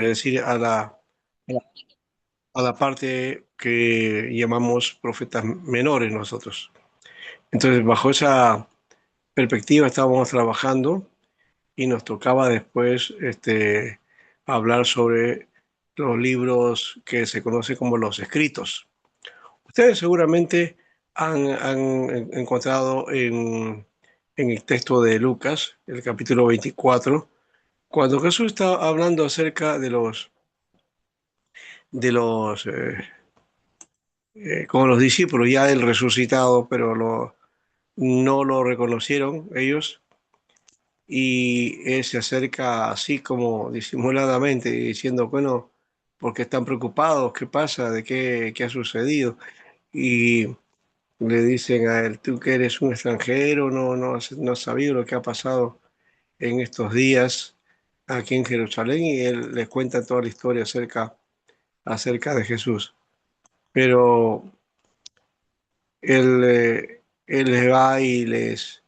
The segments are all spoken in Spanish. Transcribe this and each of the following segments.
decir, a la parte que llamamos profetas menores nosotros. Entonces, bajo esa perspectiva estábamos trabajando y nos tocaba después hablar sobre los libros que se conocen como los escritos. Ustedes seguramente han encontrado en el texto de Lucas, el capítulo 24, cuando Jesús está hablando acerca de con los discípulos, ya el resucitado, pero no lo reconocieron ellos, y él se acerca así como disimuladamente, diciendo, bueno, ¿por qué están preocupados? ¿Qué pasa? ¿De qué ha sucedido? Y le dicen a él, tú que eres un extranjero, no has sabido lo que ha pasado en estos días aquí en Jerusalén, y él les cuenta toda la historia acerca de Jesús. Pero él les va y les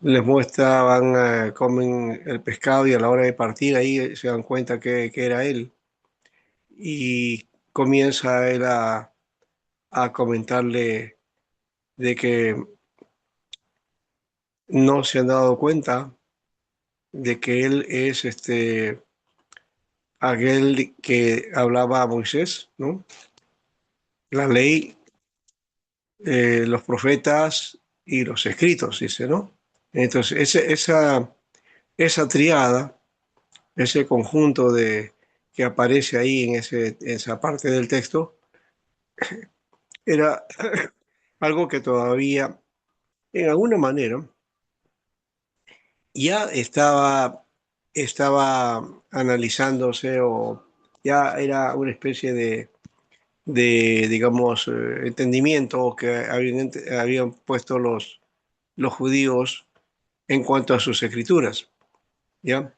muestra, comen el pescado y a la hora de partir ahí se dan cuenta que era él. Y comienza él a comentarle de que no se han dado cuenta de que él es aquel que hablaba a Moisés, ¿no? La ley, los profetas y los escritos, dice, ¿no? Entonces, esa triada, ese conjunto que aparece ahí en esa parte del texto, era algo que todavía, en alguna manera, ya estaba analizándose, o ya era una especie digamos, entendimiento que habían puesto los judíos en cuanto a sus escrituras, ¿ya?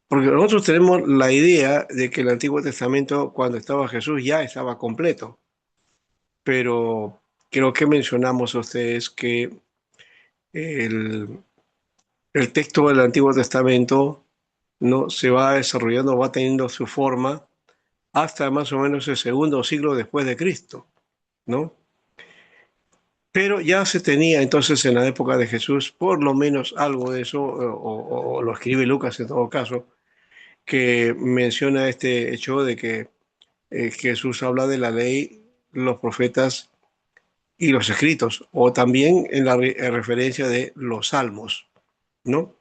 Porque nosotros tenemos la idea de que el Antiguo Testamento, cuando estaba Jesús, ya estaba completo, pero creo que mencionamos a ustedes que el, el texto del Antiguo Testamento no se va desarrollando, va teniendo su forma hasta más o menos el segundo siglo después de Cristo, ¿no? Pero ya se tenía entonces en la época de Jesús por lo menos algo de eso, o lo escribe Lucas en todo caso, que menciona este hecho de que Jesús habla de la ley, los profetas y los escritos, o también en la referencia de los salmos, ¿no?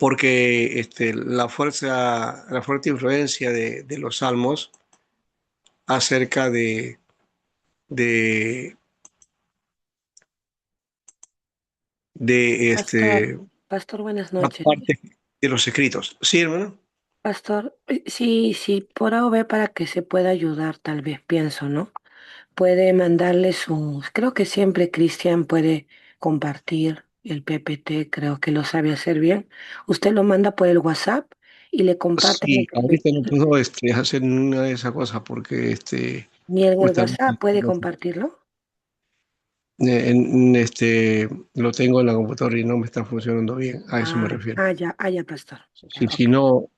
Porque la fuerte influencia de los salmos acerca de, de Pastor, pastor, buenas la noches. parte de los escritos. ¿Sí, hermano? Pastor, sí, sí, por A o B para que se pueda ayudar, tal vez pienso, ¿no? Puede mandarle sus, creo que siempre Cristian puede compartir el PPT, creo que lo sabe hacer bien. Usted lo manda por el WhatsApp y le comparte Sí, ahorita no puedo hacer ninguna de esas cosas porque ni en el justamente WhatsApp puede compartirlo. lo tengo en la computadora y no me está funcionando bien. A eso me refiero. Ya, pastor. Ya, Si ok. no,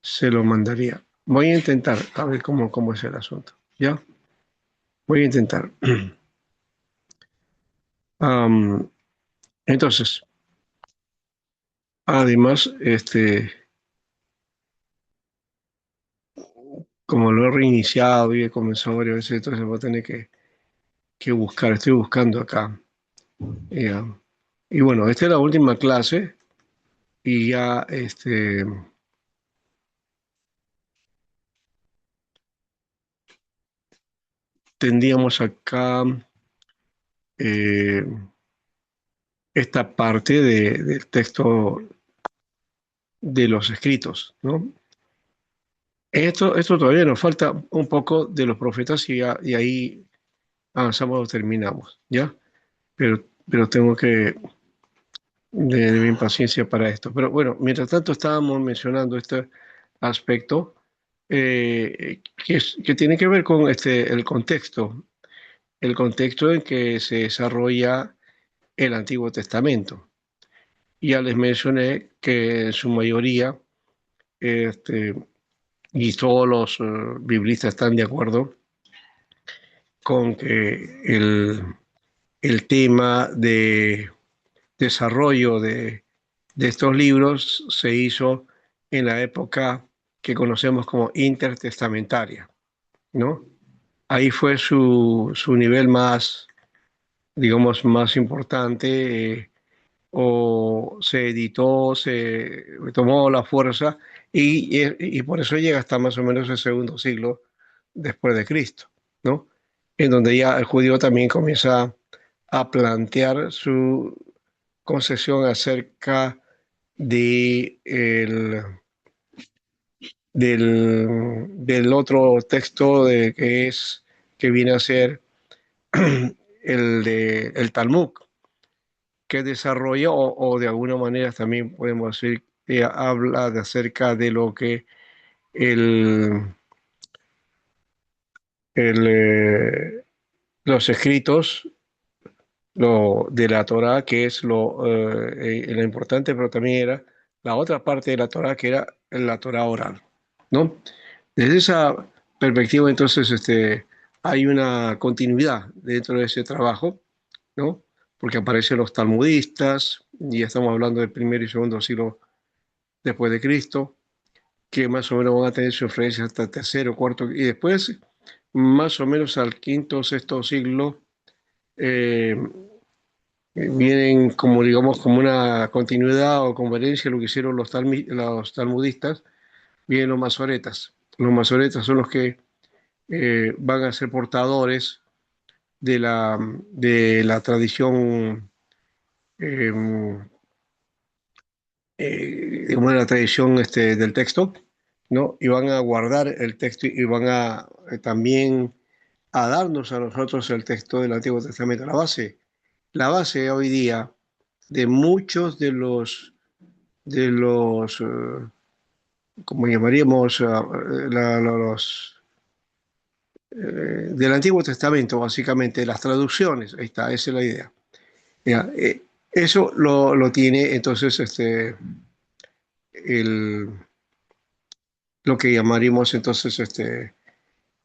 se lo mandaría. Voy a intentar a ver cómo es el asunto. ¿Ya? Voy a intentar. Am, entonces, además, como lo he reiniciado y he comenzado varias veces, entonces voy a tener que buscar. Estoy buscando acá. eh, y bueno, esta es la última clase y ya tendríamos acá eh, esta parte del texto de los escritos, ¿no? Esto todavía nos falta un poco de los profetas y ahí avanzamos o terminamos, ¿ya? Pero tengo que de mi impaciencia para esto. Pero bueno, mientras tanto estábamos mencionando este aspecto que tiene que ver con el contexto en que se desarrolla el Antiguo Testamento. Ya les mencioné que en su mayoría, este, y todos los biblistas están de acuerdo con que el tema de desarrollo de estos libros se hizo en la época que conocemos como intertestamentaria, ¿no? Ahí fue su nivel más, digamos, más importante, o se editó, se tomó la fuerza y por eso llega hasta más o menos el segundo siglo después de Cristo, ¿no? En donde ya el judío también comienza a plantear su concepción acerca de del otro texto que viene a ser el Talmud, que desarrolla o de alguna manera también podemos decir que habla de acerca de lo que el, el, los escritos de la Torá, que es lo importante, pero también era la otra parte de la Torá, que era la Torá oral, ¿no? Desde esa perspectiva, entonces, hay una continuidad dentro de ese trabajo, ¿no? Porque aparecen los talmudistas, y ya estamos hablando del primer y segundo siglo después de Cristo, que más o menos van a tener su influencia hasta el tercero, cuarto, y después, más o menos al quinto o sexto siglo, eh, vienen como, digamos, como una continuidad o conveniencia de lo que hicieron los talmudistas, vienen los masoretas. Los masoretas son los que van a ser portadores de la tradición, eh, digamos, de la tradición del texto, ¿no? Y van a guardar el texto y van a también a darnos a nosotros el texto del Antiguo Testamento, la base hoy día de muchos de los como llamaríamos, del Antiguo Testamento, básicamente, las traducciones, ahí está, esa es la idea. Ya, eso lo tiene entonces el, lo que llamaríamos entonces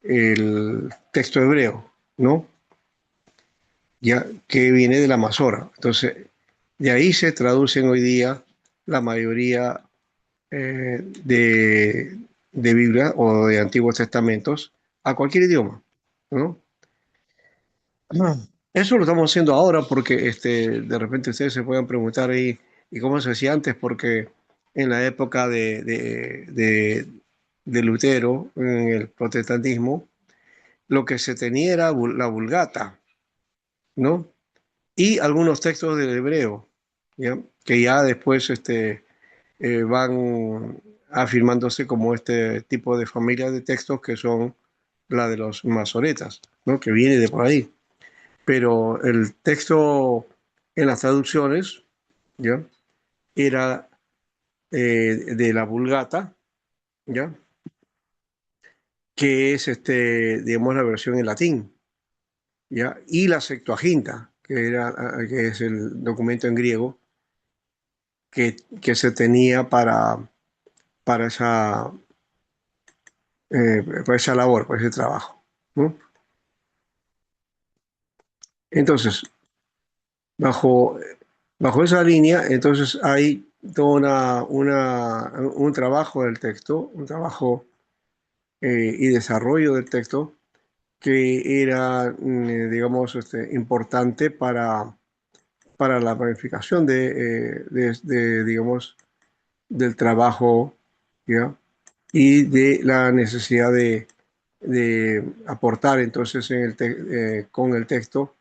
el texto hebreo, ¿no? Ya que viene de la Masora. Entonces, de ahí se traducen hoy día la mayoría de Biblia o de Antiguos Testamentos a cualquier idioma, ¿no? Ah, eso lo estamos haciendo ahora porque de repente ustedes se puedan preguntar ahí, ¿y cómo se hacía antes? Porque en la época de Lutero, en el protestantismo, lo que se tenía era la Vulgata, ¿no? Y algunos textos del hebreo, ¿ya? Que ya después van afirmándose como este tipo de familia de textos que son la de los masoretas, ¿no? Que viene de por ahí. Pero el texto en las traducciones, ¿ya? Era de la Vulgata, ¿ya? Que es, digamos, la versión en latín, ¿ya? Y la Septuaginta, que es el documento en griego que se tenía para para esa labor, para ese trabajo, ¿no? Entonces, bajo, bajo esa línea, entonces hay toda un trabajo del texto, un trabajo y desarrollo del texto que era, digamos, importante para la planificación digamos, del trabajo, ¿ya? Y de la necesidad de aportar entonces con el texto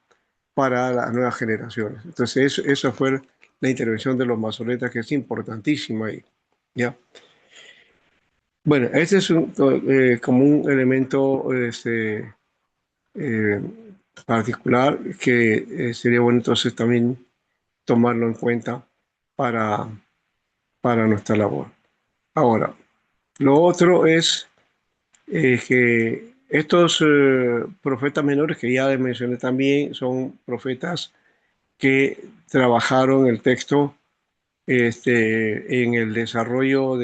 para las nuevas generaciones. Entonces, eso fue la intervención de los masonetas, que es importantísima ahí, ¿ya? Bueno, este es como un elemento eh, particular que sería bueno entonces también tomarlo en cuenta para, para nuestra labor. Ahora, lo otro es que estos profetas menores que ya les mencioné también son profetas que trabajaron el texto en el desarrollo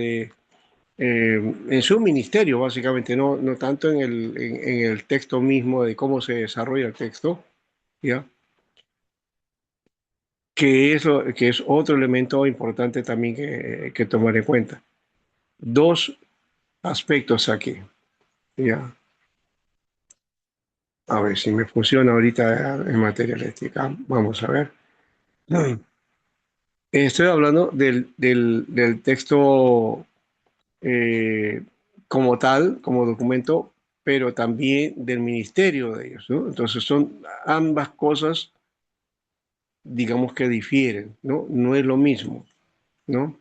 en su ministerio, básicamente, no tanto en el texto mismo de cómo se desarrolla el texto, ¿ya? Que es otro elemento importante también que tomar en cuenta. Dos aspectos aquí, ¿ya? A ver si me funciona ahorita en materia eléctrica. Vamos a ver. Estoy hablando del texto eh, como tal, como documento, pero también del ministerio de ellos, ¿no? Entonces son ambas cosas, digamos que difieren, ¿no? No es lo mismo, ¿no?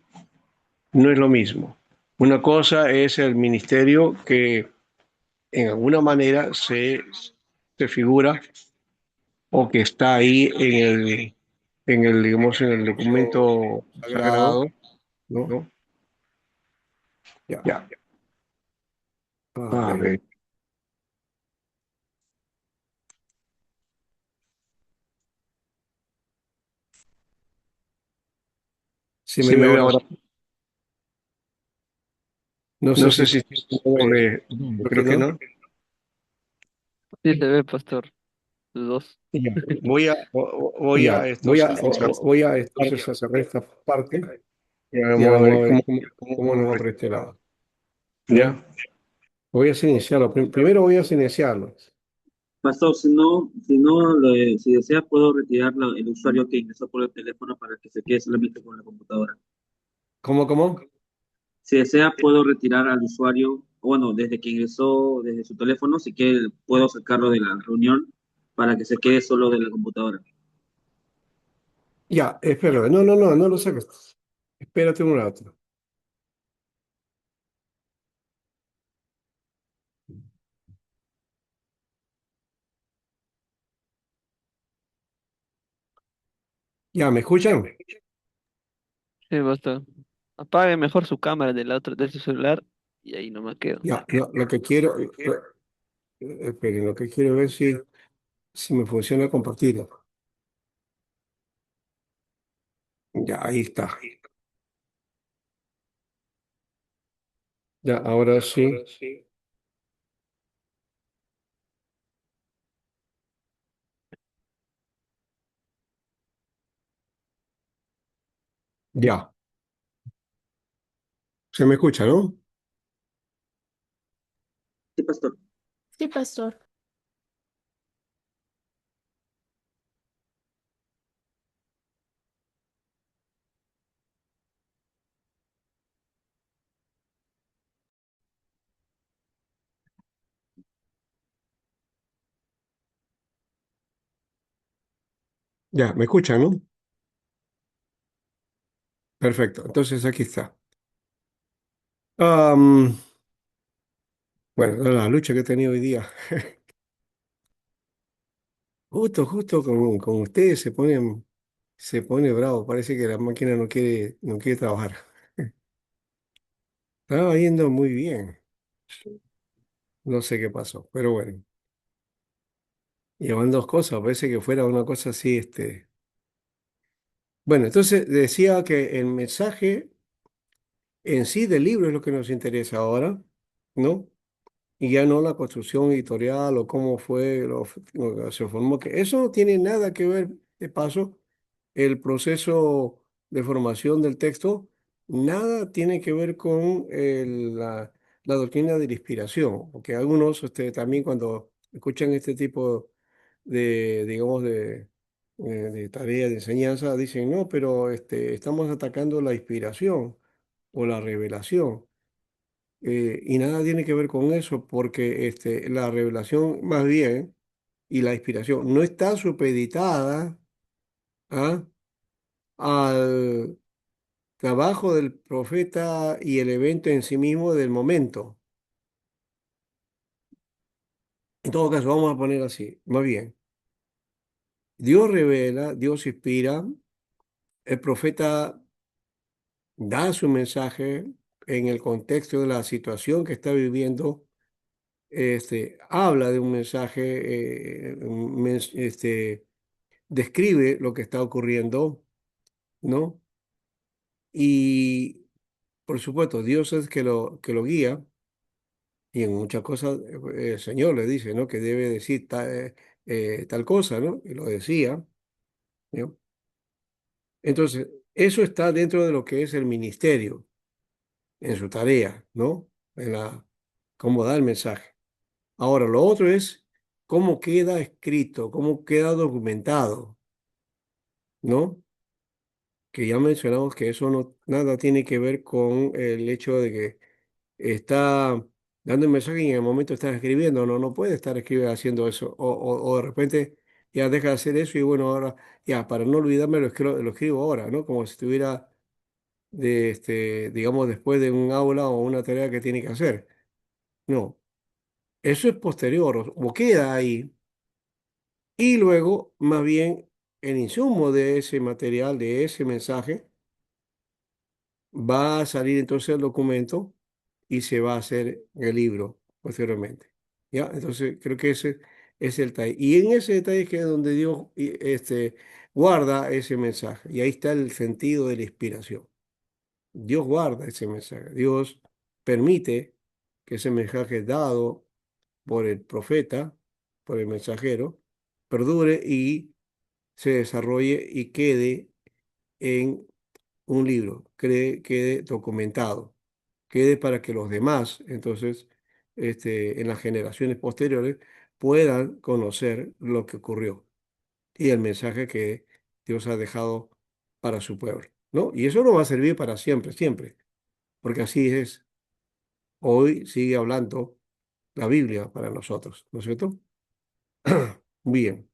No es lo mismo. Una cosa es el ministerio que en alguna manera se figura o que está ahí digamos, en el documento Sagrado, sagrado, ¿no? ¿no? Ya. Ya, A a ver. ver, Si me si ve me ve ahora, ahora, no no sé sé si si se estoy doble, creo que creo que no. no. Sí se ve, pastor, los dos. Ya, voy a Ya, voy a, silenciar. voy a entonces a cerrar esta parte Ya, y vamos a vamos a ver ver cómo, cómo nos va por este lado, ya. ¿no? Voy a silenciarlo. Primero voy a silenciarlo. Pastor, si desea, puedo retirar el usuario que ingresó por el teléfono para que se quede solamente con la computadora. ¿Cómo? Si desea, puedo retirar al usuario, bueno, desde que ingresó desde su teléfono, si quiere, puedo sacarlo de la reunión para que se quede solo de la computadora. Ya, espera. No lo saques. Espérate un rato. Ya, ¿me escuchan? Sí, pastor. Apague mejor su cámara de su celular y ahí no me quedo. Ya, lo que quiero, esperen, lo que quiero ver si me funciona compartirlo. Ya, ahí está. Ya, ahora sí. Ya, se me escucha, ¿no? Sí, pastor. Sí, pastor. Ya, me escuchan, ¿no? Perfecto, entonces aquí está. Am, bueno, la lucha que he tenido hoy día. Justo con ustedes se pone bravo. Parece que la máquina no quiere trabajar. Estaba yendo muy bien. No sé qué pasó, pero bueno. Llevan dos cosas, parece que fuera una cosa así, Bueno, entonces decía que el mensaje en sí del libro es lo que nos interesa ahora, ¿no? Y ya no la construcción editorial o cómo fue, lo que se formó, que eso no tiene nada que ver, de paso, el proceso de formación del texto, nada tiene que ver con la doctrina de la inspiración, porque algunos también cuando escuchan este tipo digamos, de tarea de enseñanza, dicen, no, pero estamos atacando la inspiración o la revelación. Y nada tiene que ver con eso, porque la revelación más bien y la inspiración no está supeditada, ¿ah?, al trabajo del profeta y el evento en sí mismo del momento. En todo caso, vamos a poner así, más bien. Dios revela, Dios inspira, el profeta da su mensaje en el contexto de la situación que está viviendo, habla de un mensaje, describe lo que está ocurriendo, ¿no? Y por supuesto, Dios es que lo guía y en muchas cosas el Señor le dice, ¿no? Que debe decir tal cosa, ¿no? Y lo decía, ¿no? Entonces, eso está dentro de lo que es el ministerio, en su tarea, ¿no? Cómo da el mensaje. Ahora, lo otro es cómo queda escrito, cómo queda documentado, ¿no? Que ya mencionamos que eso no nada tiene que ver con el hecho de que está dando un mensaje y en el momento está escribiendo, no puede estar escribiendo haciendo eso, o de repente ya deja de hacer eso y bueno, ahora ya, para no olvidarme lo escribo ahora, ¿no? Como si estuviera, digamos, después de un aula o una tarea que tiene que hacer. No, eso es posterior, o queda ahí, y luego, más bien, el insumo de ese material, de ese mensaje, va a salir entonces el documento y se va a hacer el libro posteriormente. ¿Ya? Entonces, creo que ese es el detalle. Y en ese detalle es que es donde Dios guarda ese mensaje. Y ahí está el sentido de la inspiración. Dios guarda ese mensaje. Dios permite que ese mensaje dado por el profeta, por el mensajero, perdure y se desarrolle y quede en un libro, quede documentado, quede para que los demás, entonces, en las generaciones posteriores, puedan conocer lo que ocurrió y el mensaje que Dios ha dejado para su pueblo, ¿no? Y eso no va a servir para siempre, siempre, porque así es. Hoy sigue hablando la Biblia para nosotros, ¿no es cierto? Bien,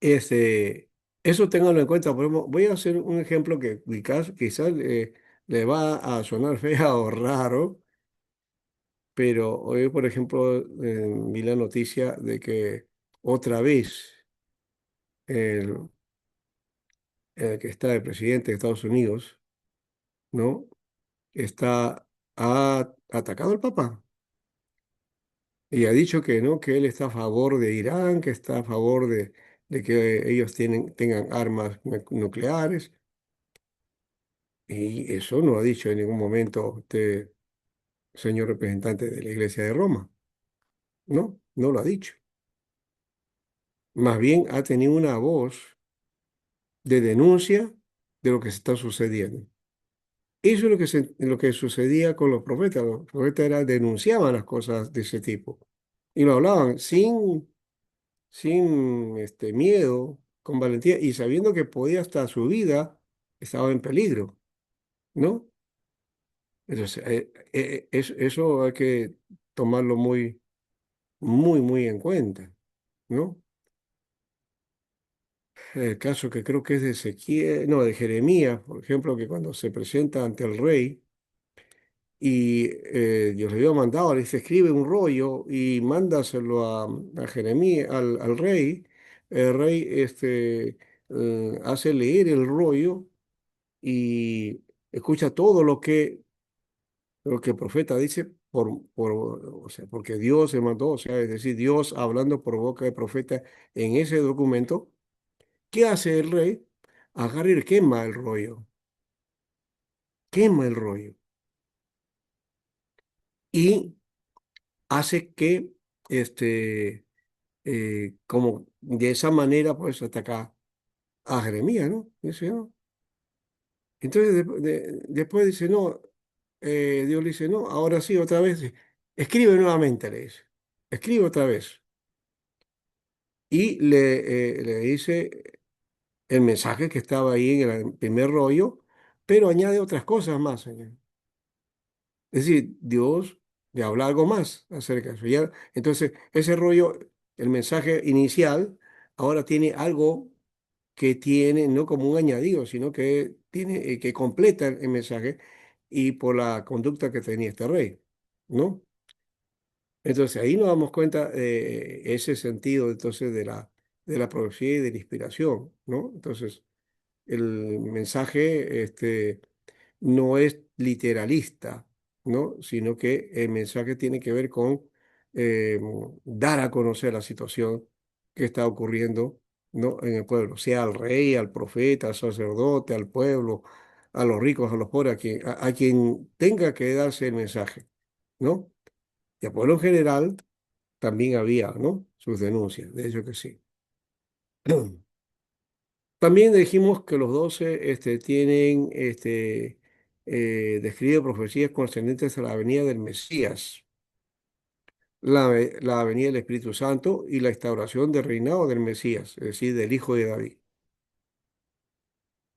eso ténganlo en cuenta. Por ejemplo, voy a hacer un ejemplo que quizás le va a sonar feo o raro, pero hoy, por ejemplo, vi la noticia de que otra vez el, el que está el presidente de Estados Unidos, ¿no? Ha atacado al Papa y ha dicho que no, que él está a favor de Irán, que está a favor de que ellos tengan armas nucleares. Y eso no lo ha dicho en ningún momento usted, señor representante de la Iglesia de Roma. No, no lo ha dicho. Más bien ha tenido una voz de denuncia de lo que se está sucediendo. Eso es lo que sucedía con los profetas. Los profetas denunciaban las cosas de ese tipo y lo hablaban sin miedo, con valentía y sabiendo que podía hasta su vida estaba en peligro, ¿no? Entonces, eso hay que tomarlo muy, muy, muy en cuenta, ¿no? El caso que creo que es de Ezequiel, no, de Jeremías, por ejemplo, que cuando se presenta ante el rey y Dios le había mandado, le dice, escribe un rollo y mándaselo a Jeremías, al rey. El rey hace leer el rollo y escucha todo lo que el profeta dice o sea, porque Dios se mandó, o sea, es decir, Dios hablando por boca del profeta en ese documento. ¿Qué hace el rey? Agarra y quema el rollo y hace que, como de esa manera, pues ataca a Jeremías, ¿no? Dice, ¿no? Entonces después dice, no, Dios le dice, no, ahora sí, otra vez, escribe nuevamente, le dice, escribe otra vez. Y le dice el mensaje que estaba ahí en el primer rollo, pero añade otras cosas más, señor. Es decir, Dios le habla algo más acerca de eso. Entonces, ese rollo, el mensaje inicial, ahora tiene algo que tiene, no como un añadido, sino que tiene, que completa el mensaje y por la conducta que tenía este rey, ¿no? Entonces, ahí nos damos cuenta de ese sentido, entonces, de la profecía y de la inspiración, ¿no? Entonces, el mensaje, no es literalista, ¿no? Sino que el mensaje tiene que ver con eh, dar a conocer la situación que está ocurriendo, ¿no? En el pueblo, sea al rey, al profeta, al sacerdote, al pueblo, a los ricos, a los pobres, a quien tenga que darse el mensaje, ¿no? Y a pueblo en general también había, ¿no? Sus denuncias, de hecho que sí. También dijimos que los 12 tienen describe profecías concernientes a la venida del Mesías, la venida del Espíritu Santo y la instauración del reinado del Mesías, es decir, del Hijo de David.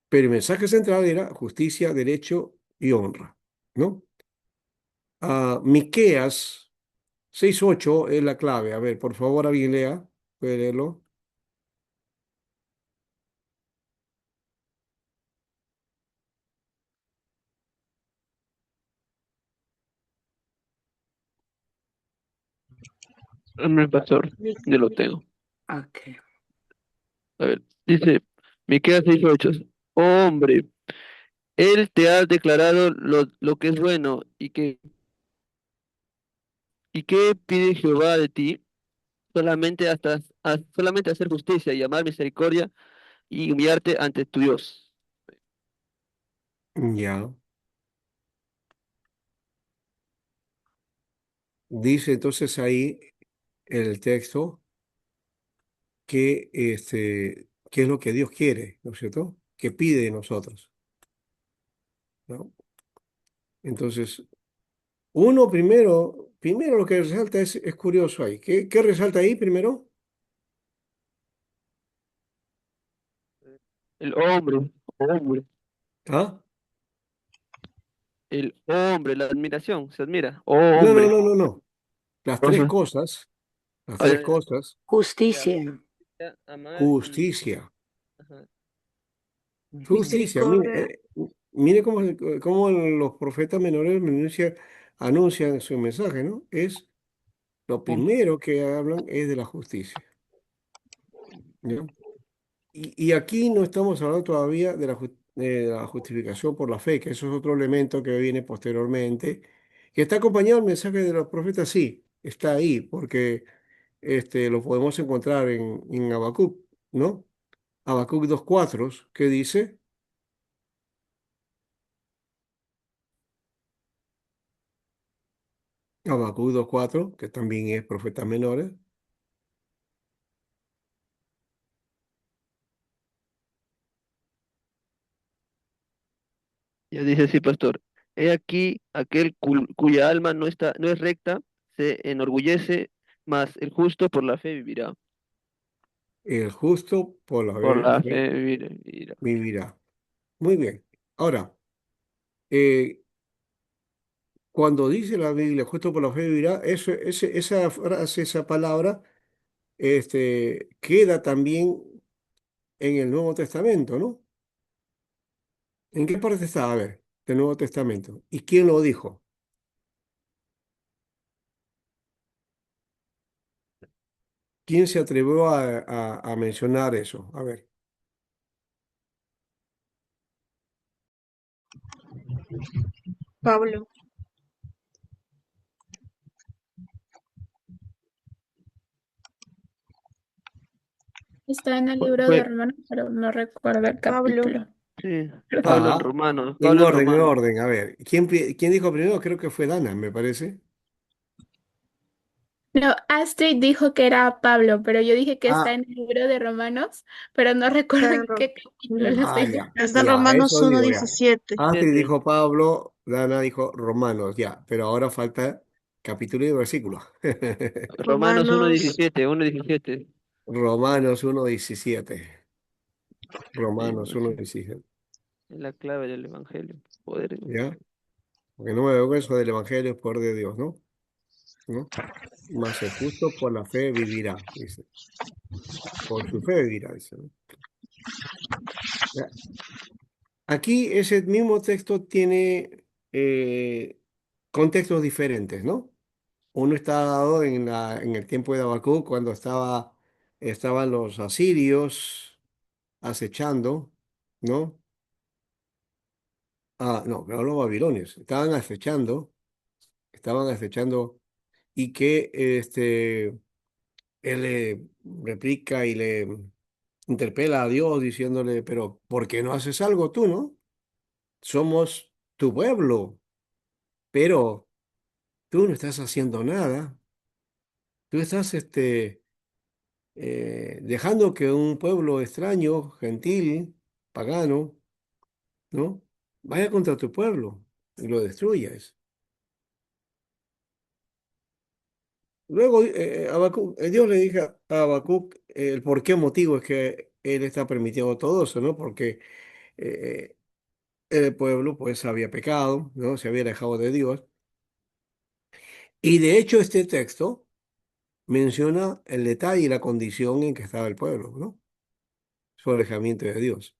Pero el mensaje central era justicia, derecho y honra, ¿no? Miqueas 6:8 es la clave. A ver, por favor, alguien lea. ¿Puede leerlo? Hombre, pastor, yo lo tengo. Ok. A ver, dice, Miqueas 6:8. Hombre, él te ha declarado lo que es bueno y qué pide Jehová de ti, solamente hacer justicia y amar misericordia y humillarte ante tu Dios. Ya. Dice entonces ahí en el texto que qué es lo que Dios quiere, ¿no es cierto? Que pide de nosotros, ¿no? Entonces, uno primero lo que resalta es curioso ahí. ¿Qué resalta ahí primero? El hombre, ¿Ah? el hombre, la admiración, se admira. Oh, No, no, hombre. no, no, no. Las tres Entonces, cosas, las ah, tres ya, ya, cosas, ya, Justicia, ya, amar y... justicia, ajá. justicia. Mire, misericordia. mire cómo los profetas menores anuncian su mensaje, ¿no? Lo primero que hablan es de la justicia, ¿no? Y aquí no estamos hablando todavía de la justificación por la fe, que eso es otro elemento que viene posteriormente, que está acompañado del mensaje de los profetas, sí, está ahí, porque lo podemos encontrar en Habacuc, ¿no? Habacuc 2:4, que dice, Habacuc 2:4, que también es profeta menores, Ya dice así, pastor. He aquí aquel cuya alma no es recta, se enorgullece, mas el justo por la fe vivirá. el justo por la Por la fe fe vivirá. vivirá. Muy bien. Ahora, eh, cuando dice la Biblia, justo por la fe vivirá, esa frase, esa palabra, queda también en el Nuevo Testamento, ¿no? ¿En qué parte está? A ver, del Nuevo Testamento. ¿Y quién lo dijo? ¿Quién se atrevió a mencionar eso? A ver. Pablo. Está en el Fue, libro de fue- Romanos, pero no recuerdo el Pablo. capítulo. sí, Pablo en Ah, Romanos, en Pablo en orden, en Romanos. orden. A ver, ¿quién dijo primero? Creo que fue Dana, me parece. No, Astrid dijo que era Pablo, pero yo dije que está Ah, en el libro de Romanos, pero no recuerdo en Pero qué capítulo lo estoy ya. es de buscando. Ya, Romanos eso uno digo ya. diecisiete Antes Siete. dijo Pablo, Dana dijo Romanos, ya. Pero ahora falta capítulo y versículo. Romanos uno Romanos, diecisiete 1:17. Romanos 1:17. Sí, Romanos pues, 1:17. es la clave del evangelio. Poder. ¿Ya? Porque no me veo eso del Evangelio es poder de Dios, ¿no? ¿No? Más el justo por la fe vivirá, dice. Por su fe vivirá, dice, ¿no? Ya. Aquí ese mismo texto tiene contextos diferentes, ¿no? Uno está dado en el tiempo de Habacuc, cuando estaban los asirios acechando, ¿no? Ah, no, pero los babilonios. Estaban acechando y que él le replica y le interpela a Dios diciéndole, pero ¿por qué no haces algo tú, no? somos tu pueblo, pero tú no estás haciendo nada. Tú estás dejando que un pueblo extraño, gentil, pagano, ¿no? Vaya contra tu pueblo y lo destruyas. Luego, Dios le dijo a Habacuc el por qué motivo es que él está permitiendo todo eso, ¿no? Porque eh, el pueblo pues había pecado, ¿no? Se había alejado de Dios. Y de hecho este texto menciona el detalle y la condición en que estaba el pueblo, ¿no? Su alejamiento de Dios.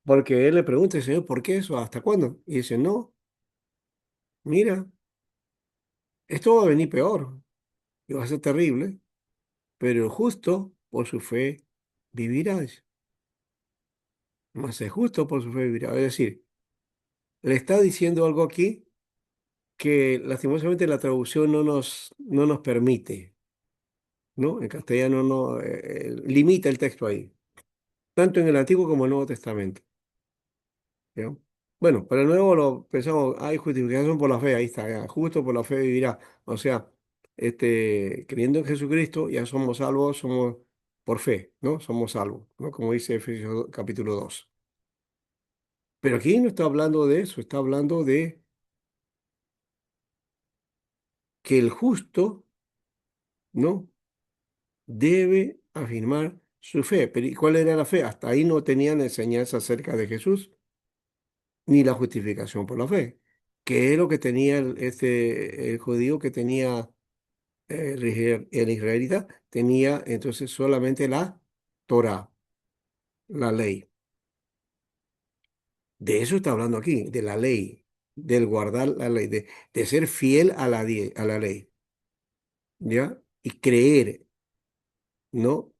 Porque él le pregunta al Señor, ¿por qué eso? ¿Hasta cuándo? Y dice, no, mira, esto va a venir peor y va a ser terrible, pero el justo por su fe vivirá. Mas el justo por su fe vivirá. Es decir, le está diciendo algo aquí que lastimosamente la traducción no nos permite, ¿no? En castellano no limita el texto ahí, tanto en el Antiguo como en el Nuevo Testamento. ¿Ya? Bueno, para el nuevo lo pensamos, hay justificación por la fe, ahí está, ya, justo por la fe vivirá. O sea, creyendo en Jesucristo, ya somos salvos, somos por fe, ¿no? Somos salvos, ¿no? Como dice Efesios capítulo 2. Pero aquí no está hablando de eso, está hablando de que el justo, ¿no? Debe afirmar su fe. Pero ¿y cuál era la fe? Hasta ahí no tenían enseñanza acerca de Jesús, ni la justificación por la fe, que es lo que tenía el judío que tenía el israelita, tenía entonces solamente la Torá, la ley. De eso está hablando aquí, de la ley, del guardar la ley, de ser fiel a la ley, ¿ya? Y creer, ¿no?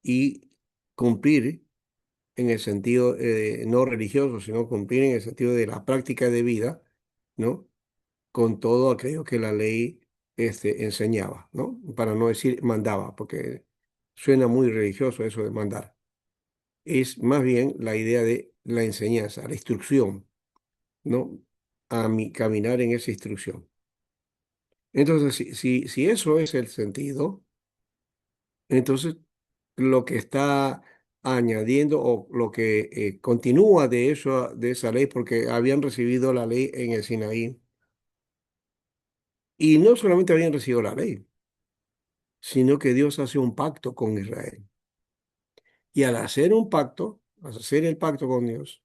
Y cumplir en el sentido no religioso, sino cumplir en el sentido de la práctica de vida, ¿no? Con todo aquello que la ley enseñaba, ¿no? Para no decir mandaba, porque suena muy religioso eso de mandar. Es más bien la idea de la enseñanza, la instrucción, ¿no? A mi caminar en esa instrucción. Entonces, si eso es el sentido, entonces lo que está añadiendo o lo que continúa de eso, de esa ley, porque habían recibido la ley en el Sinaí, y no solamente habían recibido la ley, sino que Dios hace un pacto con Israel. Y al hacer un pacto, al hacer el pacto con Dios,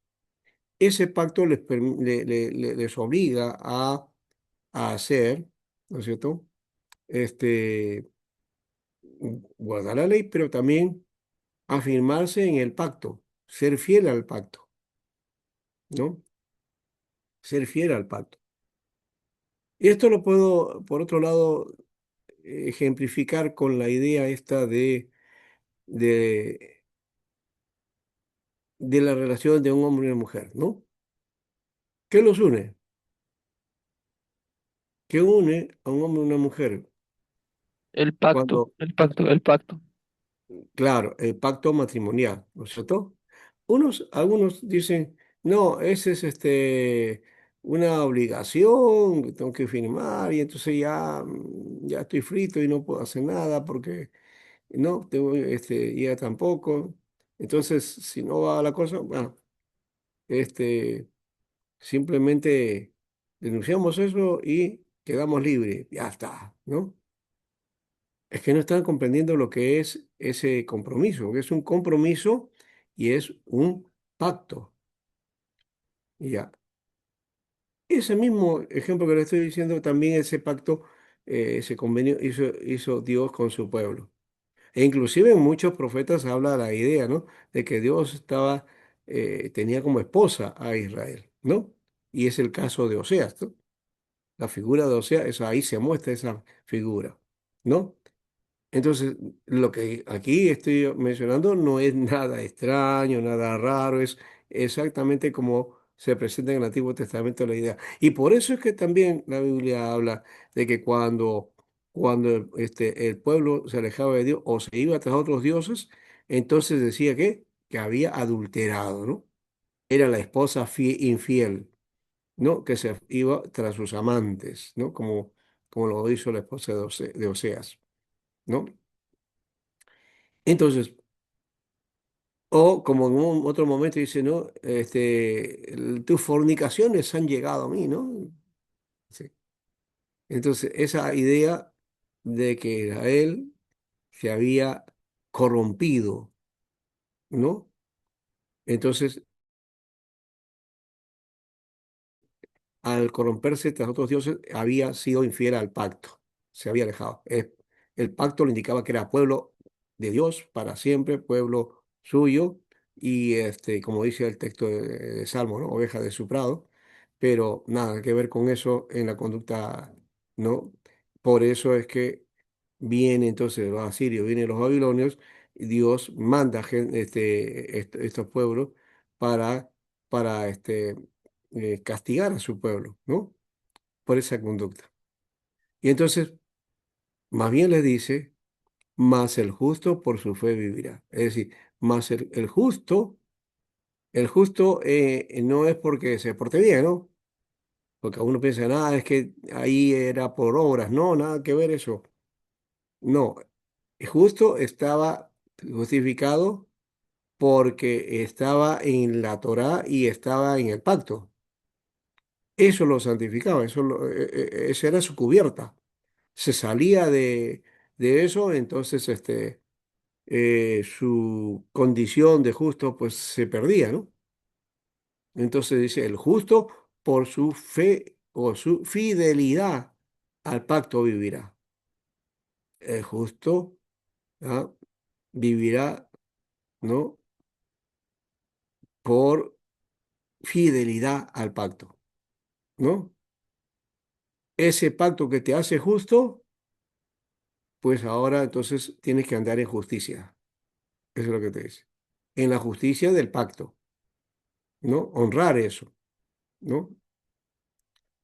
ese pacto les obliga a hacer, ¿no es cierto? Este, guardar la ley, pero también afirmarse en el pacto, ser fiel al pacto, ¿no? Ser fiel al pacto. Y esto lo puedo, por otro lado, ejemplificar con la idea esta de, de la relación de un hombre y una mujer, ¿no? ¿Qué los une? ¿Qué une a un hombre y una mujer? El pacto, Cuando, el pacto, el pacto. claro, el pacto matrimonial, ¿no es cierto? Algunos dicen, no, ese es una obligación que tengo que firmar y entonces ya estoy frito y no puedo hacer nada porque no, tengo, ya tampoco. Entonces, si no va la cosa, bueno, este, simplemente denunciamos eso y quedamos libres, ya está, ¿no? Es que no están comprendiendo lo que es ese compromiso, que es un compromiso y es un pacto. Y ya. Ese mismo ejemplo que le estoy diciendo, también ese pacto, ese convenio hizo Dios con su pueblo. E inclusive en muchos profetas habla la idea, ¿no? De que Dios tenía como esposa a Israel, ¿no? Y es el caso de Oseas, ¿no? La figura de Oseas, ahí se muestra esa figura, ¿no? Entonces, lo que aquí estoy mencionando no es nada extraño, nada raro, es exactamente como se presenta en el Antiguo Testamento la idea. Y por eso es que también la Biblia habla de que cuando el pueblo se alejaba de Dios o se iba tras otros dioses, entonces decía que había adulterado, ¿no? era la esposa infiel, ¿no? Que se iba tras sus amantes, ¿no? Como lo hizo la esposa de Oseas, ¿no? Entonces, o como en un otro momento dice, ¿no? Tus fornicaciones han llegado a mí, ¿no? Sí. Entonces, esa idea de que Israel se había corrompido, ¿no? Entonces, al corromperse tras otros dioses, había sido infiel al pacto, se había alejado. El pacto le indicaba que era pueblo de Dios para siempre, pueblo suyo, y como dice el texto de Salmo, ¿no? Oveja de su prado, pero nada que ver con eso en la conducta, ¿no? Por eso es que viene entonces los asirios, vienen los babilonios, y Dios manda estos pueblos para, para castigar a su pueblo, ¿no? Por esa conducta. Y entonces, más bien le dice, más el justo por su fe vivirá. Es decir, más el justo no es porque se porte bien, ¿no? Porque uno piensa, nada, es que ahí era por obras, no, nada que ver eso. No, el justo estaba justificado porque estaba en la Torá y estaba en el pacto. Eso lo santificaba, esa era su cubierta. Se salía de eso, entonces su condición de justo pues se perdía, ¿no? Entonces dice, el justo por su fe o su fidelidad al pacto vivirá. El justo, ¿ah? Vivirá, ¿no? Por fidelidad al pacto, ¿no? Ese pacto que te hace justo, pues ahora entonces tienes que andar en justicia. Eso es lo que te dice. En la justicia del pacto, ¿no? Honrar eso, ¿no?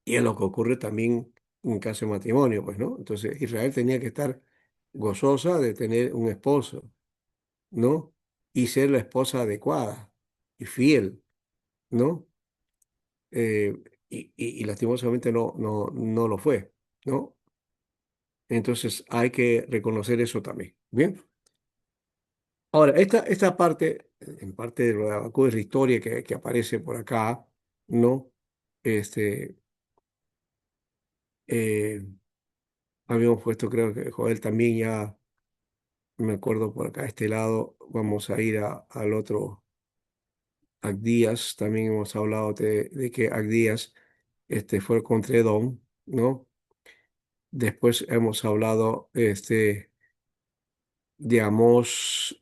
Y es lo que ocurre también en caso de matrimonio, pues, ¿no? Entonces Israel tenía que estar gozosa de tener un esposo, ¿no? Y ser la esposa adecuada y fiel, ¿no? Eh, y lastimosamente no lo fue, ¿no? Entonces hay que reconocer eso también. Bien. Ahora, esta parte, en parte de lo de Habacuc es la historia que aparece por acá, ¿no? Este, eh, habíamos puesto, creo que Joel también ya, me acuerdo por acá, a este lado, vamos a ir al otro Agdías, también hemos hablado de que Agdías fue contra Edom, ¿no? Después hemos hablado de Amós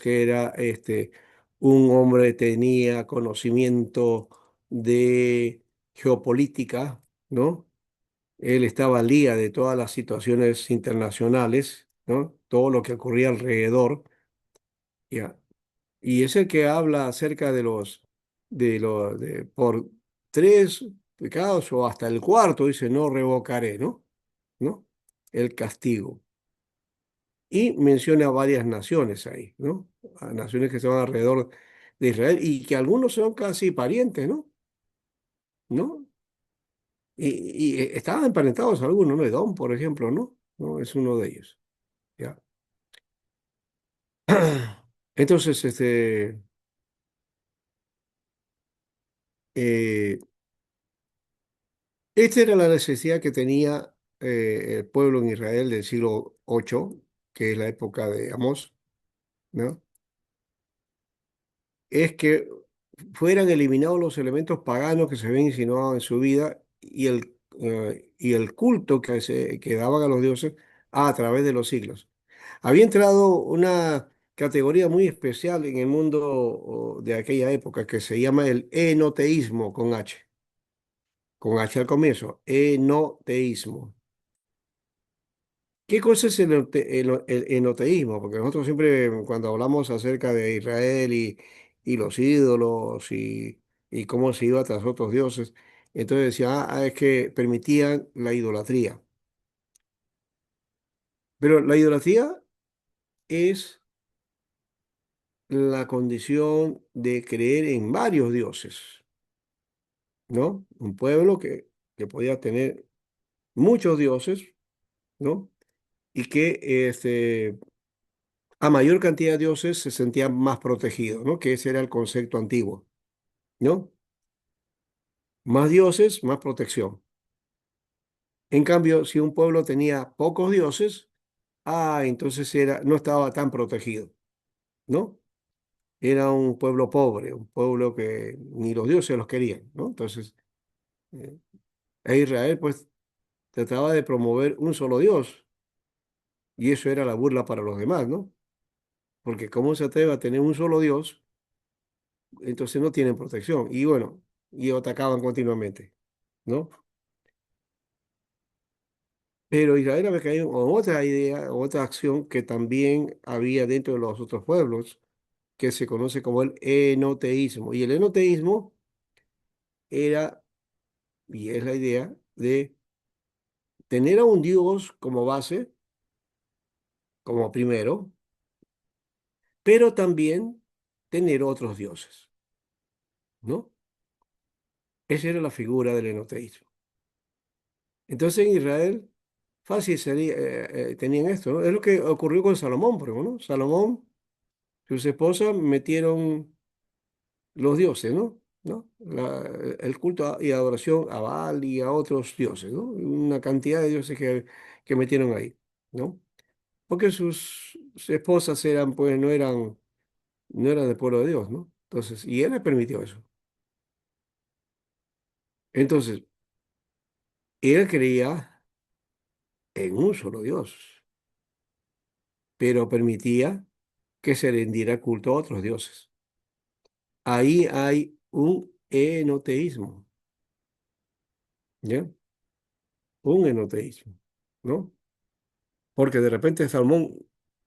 que era un hombre que tenía conocimiento de geopolítica, ¿no? Él estaba al día de todas las situaciones internacionales, ¿no? Todo lo que ocurría alrededor, ¿ya? Y es el que habla acerca por tres pecados o hasta el cuarto, dice, no revocaré, ¿no? ¿No? El castigo. Y menciona varias naciones ahí, ¿no? A naciones que estaban alrededor de Israel y que algunos son casi parientes, ¿no? ¿No? Y estaban emparentados algunos, ¿no? Edom, por ejemplo, ¿no? ¿No? Es uno de ellos, ¿ya? Entonces, eh, esta era la necesidad que tenía el pueblo en Israel del siglo VIII, que es la época de Amós, ¿no? Es que fueran eliminados los elementos paganos que se habían insinuado en su vida y el culto que daban a los dioses a través de los siglos. Había entrado una categoría muy especial en el mundo de aquella época que se llama el enoteísmo con H al comienzo, enoteísmo. ¿Qué cosa es el enoteísmo? Porque nosotros siempre cuando hablamos acerca de Israel y los ídolos y cómo se iba tras otros dioses, entonces decía, es que permitían la idolatría. Pero la idolatría es la condición de creer en varios dioses, ¿no? Un pueblo que podía tener muchos dioses, ¿no? Y que a mayor cantidad de dioses se sentía más protegido, ¿no? Que ese era el concepto antiguo, ¿no? Más dioses, más protección. En cambio, si un pueblo tenía pocos dioses, entonces no estaba tan protegido, ¿no? Era un pueblo pobre, un pueblo que ni los dioses los querían, ¿no? Entonces, eh, Israel pues trataba de promover un solo Dios y eso era la burla para los demás, ¿no? Porque ¿cómo se atreve a tener un solo Dios? Entonces no tienen protección y bueno, y atacaban continuamente, ¿no? Pero Israel había caído en otra idea, otra acción que también había dentro de los otros pueblos, que se conoce como el enoteísmo. Y el enoteísmo era, y es la idea, de tener a un Dios como base, como primero, pero también tener otros dioses, ¿no? Esa era la figura del enoteísmo. Entonces en Israel fácil sería, tenían esto, ¿no? Es lo que ocurrió con Salomón, por ejemplo, ¿no? Salomón, sus esposas metieron los dioses, ¿no? ¿No? El culto y adoración a Baal y a otros dioses, ¿no? Una cantidad de dioses que metieron ahí, ¿no? Porque sus esposas eran, pues, no eran del pueblo de Dios, ¿no? Entonces, y él le permitió eso. Entonces, él creía en un solo Dios, pero permitía que se rindiera culto a otros dioses. Ahí hay un enoteísmo, ¿ya? Un enoteísmo, ¿no? Porque de repente Salmón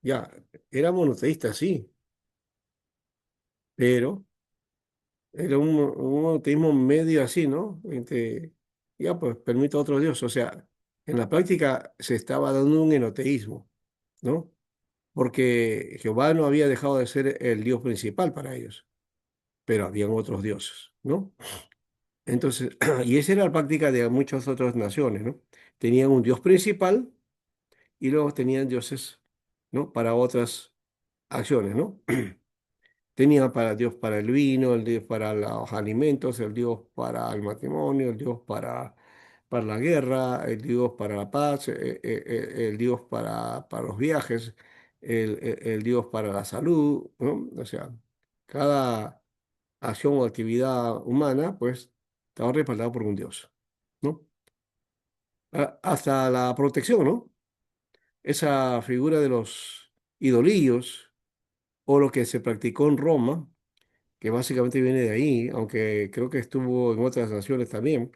ya era monoteísta, sí, pero era un monoteísmo medio así, ¿no? Ya pues permite a otros dioses. O sea, en la práctica se estaba dando un enoteísmo, ¿no? Porque Jehová no había dejado de ser el Dios principal para ellos, pero habían otros dioses, ¿no? Entonces, y esa era la práctica de muchas otras naciones, ¿no? Tenían un Dios principal y luego tenían dioses, ¿no? Para otras acciones, ¿no? Tenía para Dios para el vino, el Dios para los alimentos, el Dios para el matrimonio, el Dios para la guerra, el Dios para la paz, el Dios para los viajes, el Dios para la salud, ¿no? O sea, cada acción o actividad humana, pues, estaba respaldada por un Dios, ¿no? Hasta la protección, ¿no? Esa figura de los idolillos o lo que se practicó en Roma que básicamente viene de ahí, aunque creo que estuvo en otras naciones también,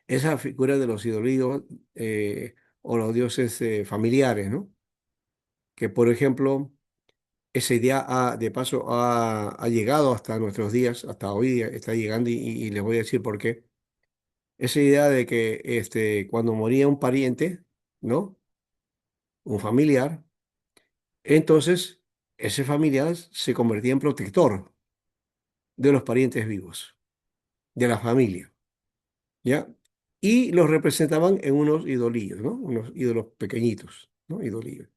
esa figura de los idolitos o los dioses familiares, ¿no? Que por ejemplo, esa idea de paso ha llegado hasta nuestros días, hasta hoy día está llegando y les voy a decir por qué. Esa idea de que cuando moría un pariente, ¿no? Un familiar, entonces ese familiar se convertía en protector de los parientes vivos, de la familia. ¿Ya? Y los representaban en unos idolillos, ¿no? Unos ídolos pequeñitos, ¿no? Idolillos.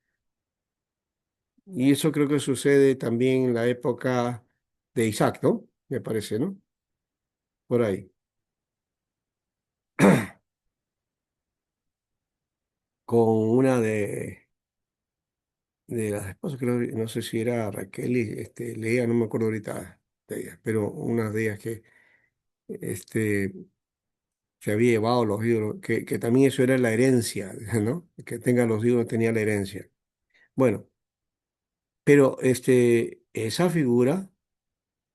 Y eso creo que sucede también en la época de Isaac, ¿no? Me parece, ¿no? Por ahí. Con una de las esposas, creo, no sé si era Raquel y Lea, no me acuerdo ahorita de ellas, pero una de ellas que este, se había llevado los ídolos, que también eso era la herencia, ¿no? Que tenga los ídolos tenía la herencia. Bueno. Pero esa figura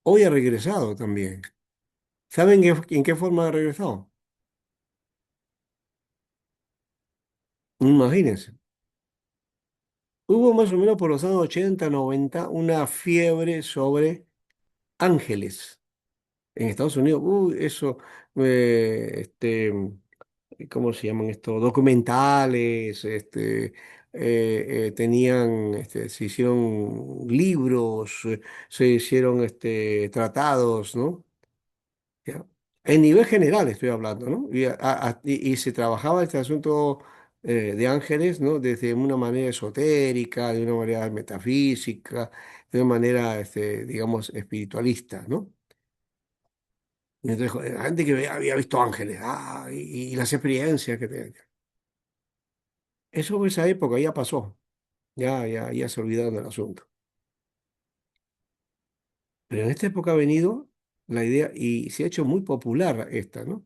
hoy ha regresado también. ¿Saben en qué forma ha regresado? Imagínense. Hubo más o menos por los años 80, 90 una fiebre sobre ángeles en Estados Unidos. Eso, eh, este, ¿cómo se llaman esto? Documentales, tenían, se hicieron libros, se hicieron tratados, ¿no? ¿Ya? En nivel general estoy hablando, ¿no? Y se trabajaba este asunto de ángeles, ¿no? Desde una manera esotérica, de una manera metafísica, de una manera, digamos, espiritualista, ¿no? Y entonces, joder, la gente que había visto ángeles, y las experiencias que tenían. Eso en esa época ya pasó, ya se olvidaron del asunto. Pero en esta época ha venido la idea y se ha hecho muy popular esta, ¿no?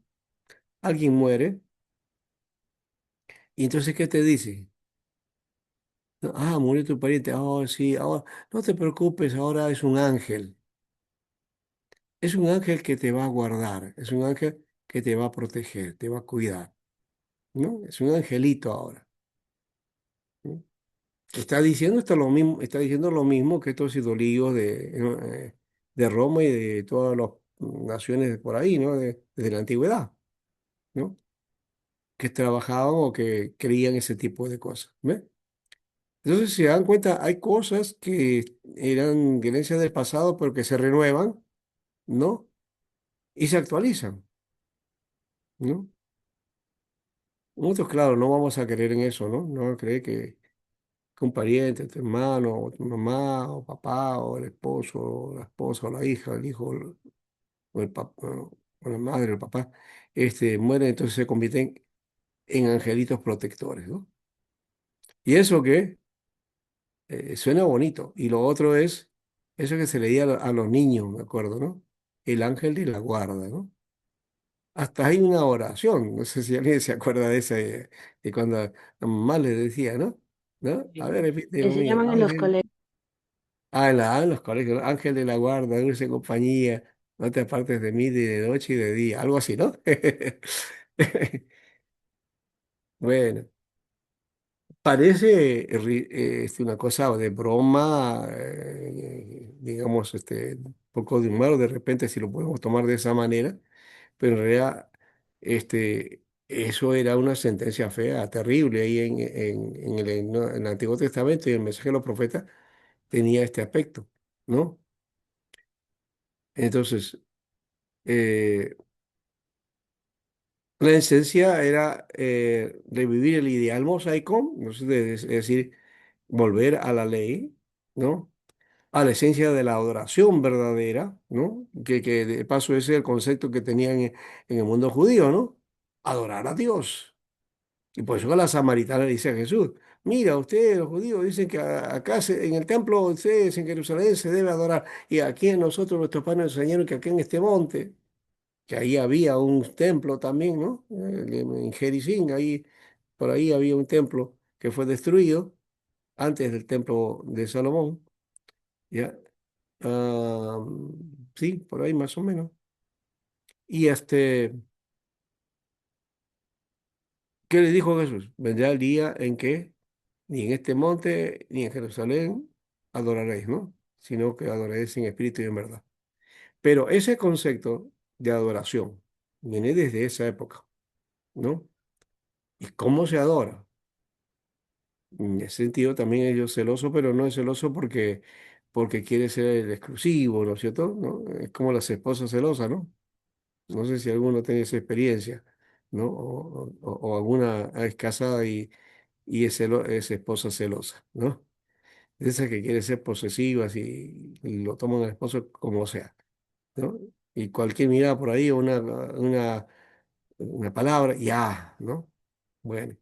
Alguien muere y entonces, ¿qué te dice? No, murió tu pariente. Oh, sí, ahora no te preocupes, ahora es un ángel. Es un ángel que te va a guardar, es un ángel que te va a proteger, te va a cuidar, ¿no? Es un angelito ahora, ¿no? Está diciendo esto lo mismo, está diciendo lo mismo que estos idolillos de Roma y de todas las naciones de por ahí, ¿no? Desde la antigüedad, ¿no? Que trabajaban o que creían ese tipo de cosas, ¿ves? Entonces, si se dan cuenta, hay cosas que eran herencias del pasado, pero que se renuevan, ¿no? Y se actualizan, ¿no? Nosotros, claro, no vamos a creer en eso, ¿no? No vamos a creer que un pariente, tu hermano, o tu mamá, o papá, o el esposo, o la esposa, o la hija, el hijo, o el papá, o la madre, o el papá, mueren, entonces se convierten en angelitos protectores, ¿no? Y eso que suena bonito. Y lo otro es eso que se leía a los niños, me acuerdo, ¿no? El ángel de la guarda, ¿no? Hasta hay una oración, no sé si alguien se acuerda de esa, de cuando la mamá le decía, ¿no? ¿No? A ver, repite Que se conmigo. llaman en los Ángel. colegios. En los colegios, ¿no? Ángel de la guarda, dulce compañía, no te apartes de mí ni de noche y de día, algo así, ¿no? Bueno, parece una cosa de broma, digamos, un poco de humor de repente, si lo podemos tomar de esa manera, pero en realidad, eso era una sentencia fea, terrible, ahí en el Antiguo Testamento y el mensaje de los profetas tenía este aspecto, ¿no? Entonces, eh, la esencia era revivir el ideal mosaico, no sé, es decir, volver a la ley, ¿no? A la esencia de la adoración verdadera, ¿no? Que de paso ese es el concepto que tenían en el mundo judío, ¿no? Adorar a Dios. Y por eso la samaritana le dice a Jesús, mira, ustedes los judíos dicen que acá en el templo, ustedes en Jerusalén se debe adorar, y aquí en nosotros nuestros padres nos enseñaron que aquí en este monte, que ahí había un templo también, ¿no? En Jericín, ahí, por ahí había un templo que fue destruido antes del templo de Salomón, ¿ya? Ah, sí, por ahí más o menos. Y ¿qué le dijo Jesús? Vendrá el día en que ni en este monte ni en Jerusalén adoraréis, ¿no? Sino que adoraréis en espíritu y en verdad. Pero ese concepto de adoración viene desde esa época, ¿no? ¿Y cómo se adora? En ese sentido también es Dios celoso, pero no es celoso porque quiere ser el exclusivo, ¿no es cierto? ¿No? Es como las esposas celosas, ¿no? No sé si alguno tiene esa experiencia, ¿no? O alguna es casada y es esposa celosa, ¿no? De esas que quiere ser posesivas y lo toman al esposo como sea, ¿no? Y cualquier mirada por ahí o una palabra, ya, ¿no? Bueno,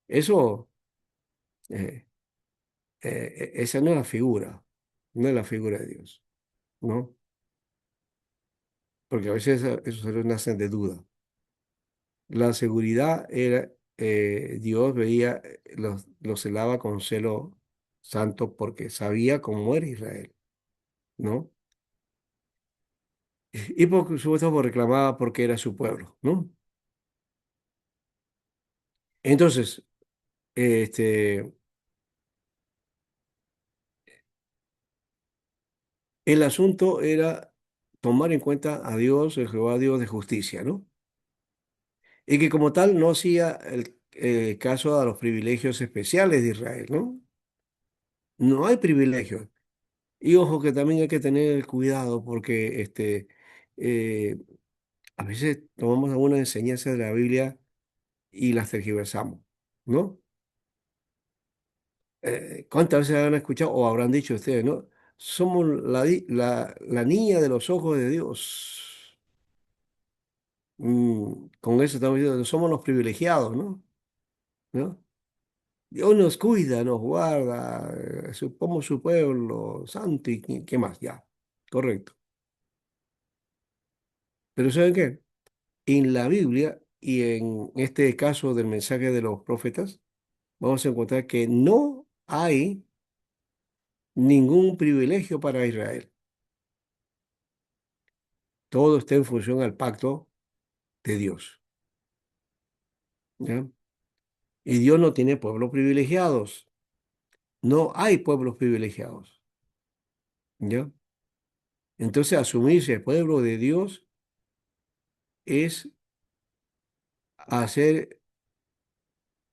eso, eh, esa no es la figura, no es la figura de Dios, ¿no? Porque a veces esos celos nacen de duda. La seguridad era, Dios veía, los celaba con celo santo porque sabía cómo era Israel, ¿no? Y por supuesto por reclamaba porque era su pueblo, ¿no? Entonces, este, el asunto era tomar en cuenta a Dios, el Jehová Dios de justicia, ¿no? Y que como tal no hacía el caso a los privilegios especiales de Israel, ¿no? No hay privilegios. Y ojo que también hay que tener cuidado porque eh, a veces tomamos algunas enseñanzas de la Biblia y las tergiversamos, ¿no? ¿Cuántas veces habrán escuchado o habrán dicho ustedes, ¿no? Somos la niña de los ojos de Dios. Con eso estamos diciendo, somos los privilegiados, ¿no? ¿No? Dios nos cuida, nos guarda, somos su pueblo santo y qué más, ya, correcto. Pero ¿saben qué? En la Biblia y en este caso del mensaje de los profetas, vamos a encontrar que no hay ningún privilegio para Israel. Todo está en función al pacto de Dios, ¿ya? Y Dios no tiene pueblos privilegiados. No hay pueblos privilegiados, ¿ya? Entonces, asumirse pueblo de Dios es hacer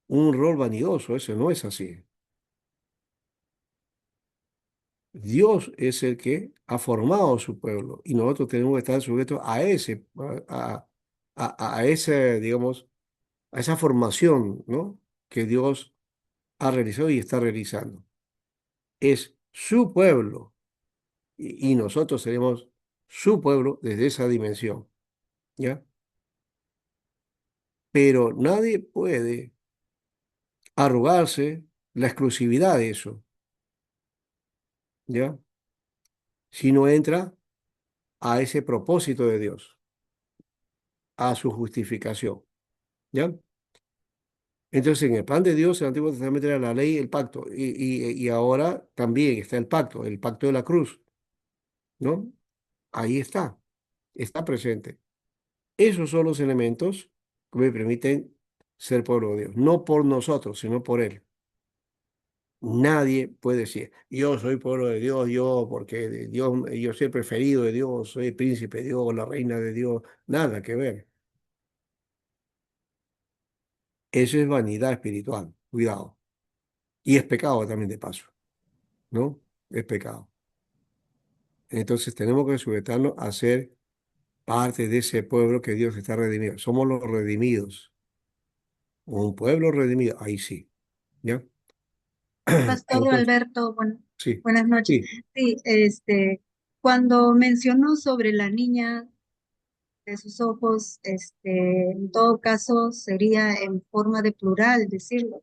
un rol vanidoso. Eso no es así. Dios es el que ha formado su pueblo y nosotros tenemos que estar sujetos a a ese, digamos, a esa formación, ¿no? Que Dios ha realizado y está realizando. Es su pueblo y nosotros seremos su pueblo desde esa dimensión, ¿ya? Pero nadie puede arrogarse la exclusividad de eso, ¿ya? Si no entra a ese propósito de Dios, a su justificación, ¿ya? Entonces, en el plan de Dios, el Antiguo Testamento era la ley, el pacto, y ahora también está el pacto de la cruz, ¿no? Ahí está presente. Esos son los elementos que me permiten ser pueblo de Dios, no por nosotros, sino por Él. Nadie puede decir, yo soy pueblo de Dios, yo, porque de Dios, yo soy el preferido de Dios, soy el príncipe de Dios, la reina de Dios, nada que ver. Eso es vanidad espiritual, cuidado. Y es pecado también de paso, ¿no? Es pecado. Entonces tenemos que sujetarnos a ser parte de ese pueblo que Dios está redimiendo. Somos los redimidos, un pueblo redimido, ahí sí, ¿ya? Pastor Entonces, Alberto, bueno, sí, buenas noches. sí, Sí, cuando mencionó sobre la niña de sus ojos, en todo caso sería en forma de plural decirlo.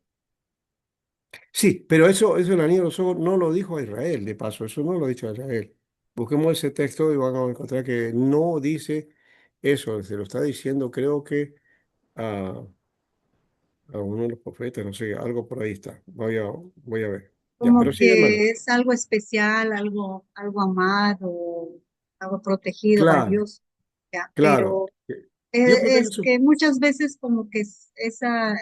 sí, pero eso el anillo de los ojos no lo dijo a Israel, de paso, eso no lo ha dicho a Israel. Busquemos ese texto y van a encontrar que no dice eso, se lo está diciendo, creo que a, a uno de los profetas, no sé, algo por ahí está. Voy a ver. Ya, Como pero sigue, hermano. que es algo especial, algo amado, algo protegido, Claro, valioso, ya, claro. pero Dios protege es que muchas veces como que esa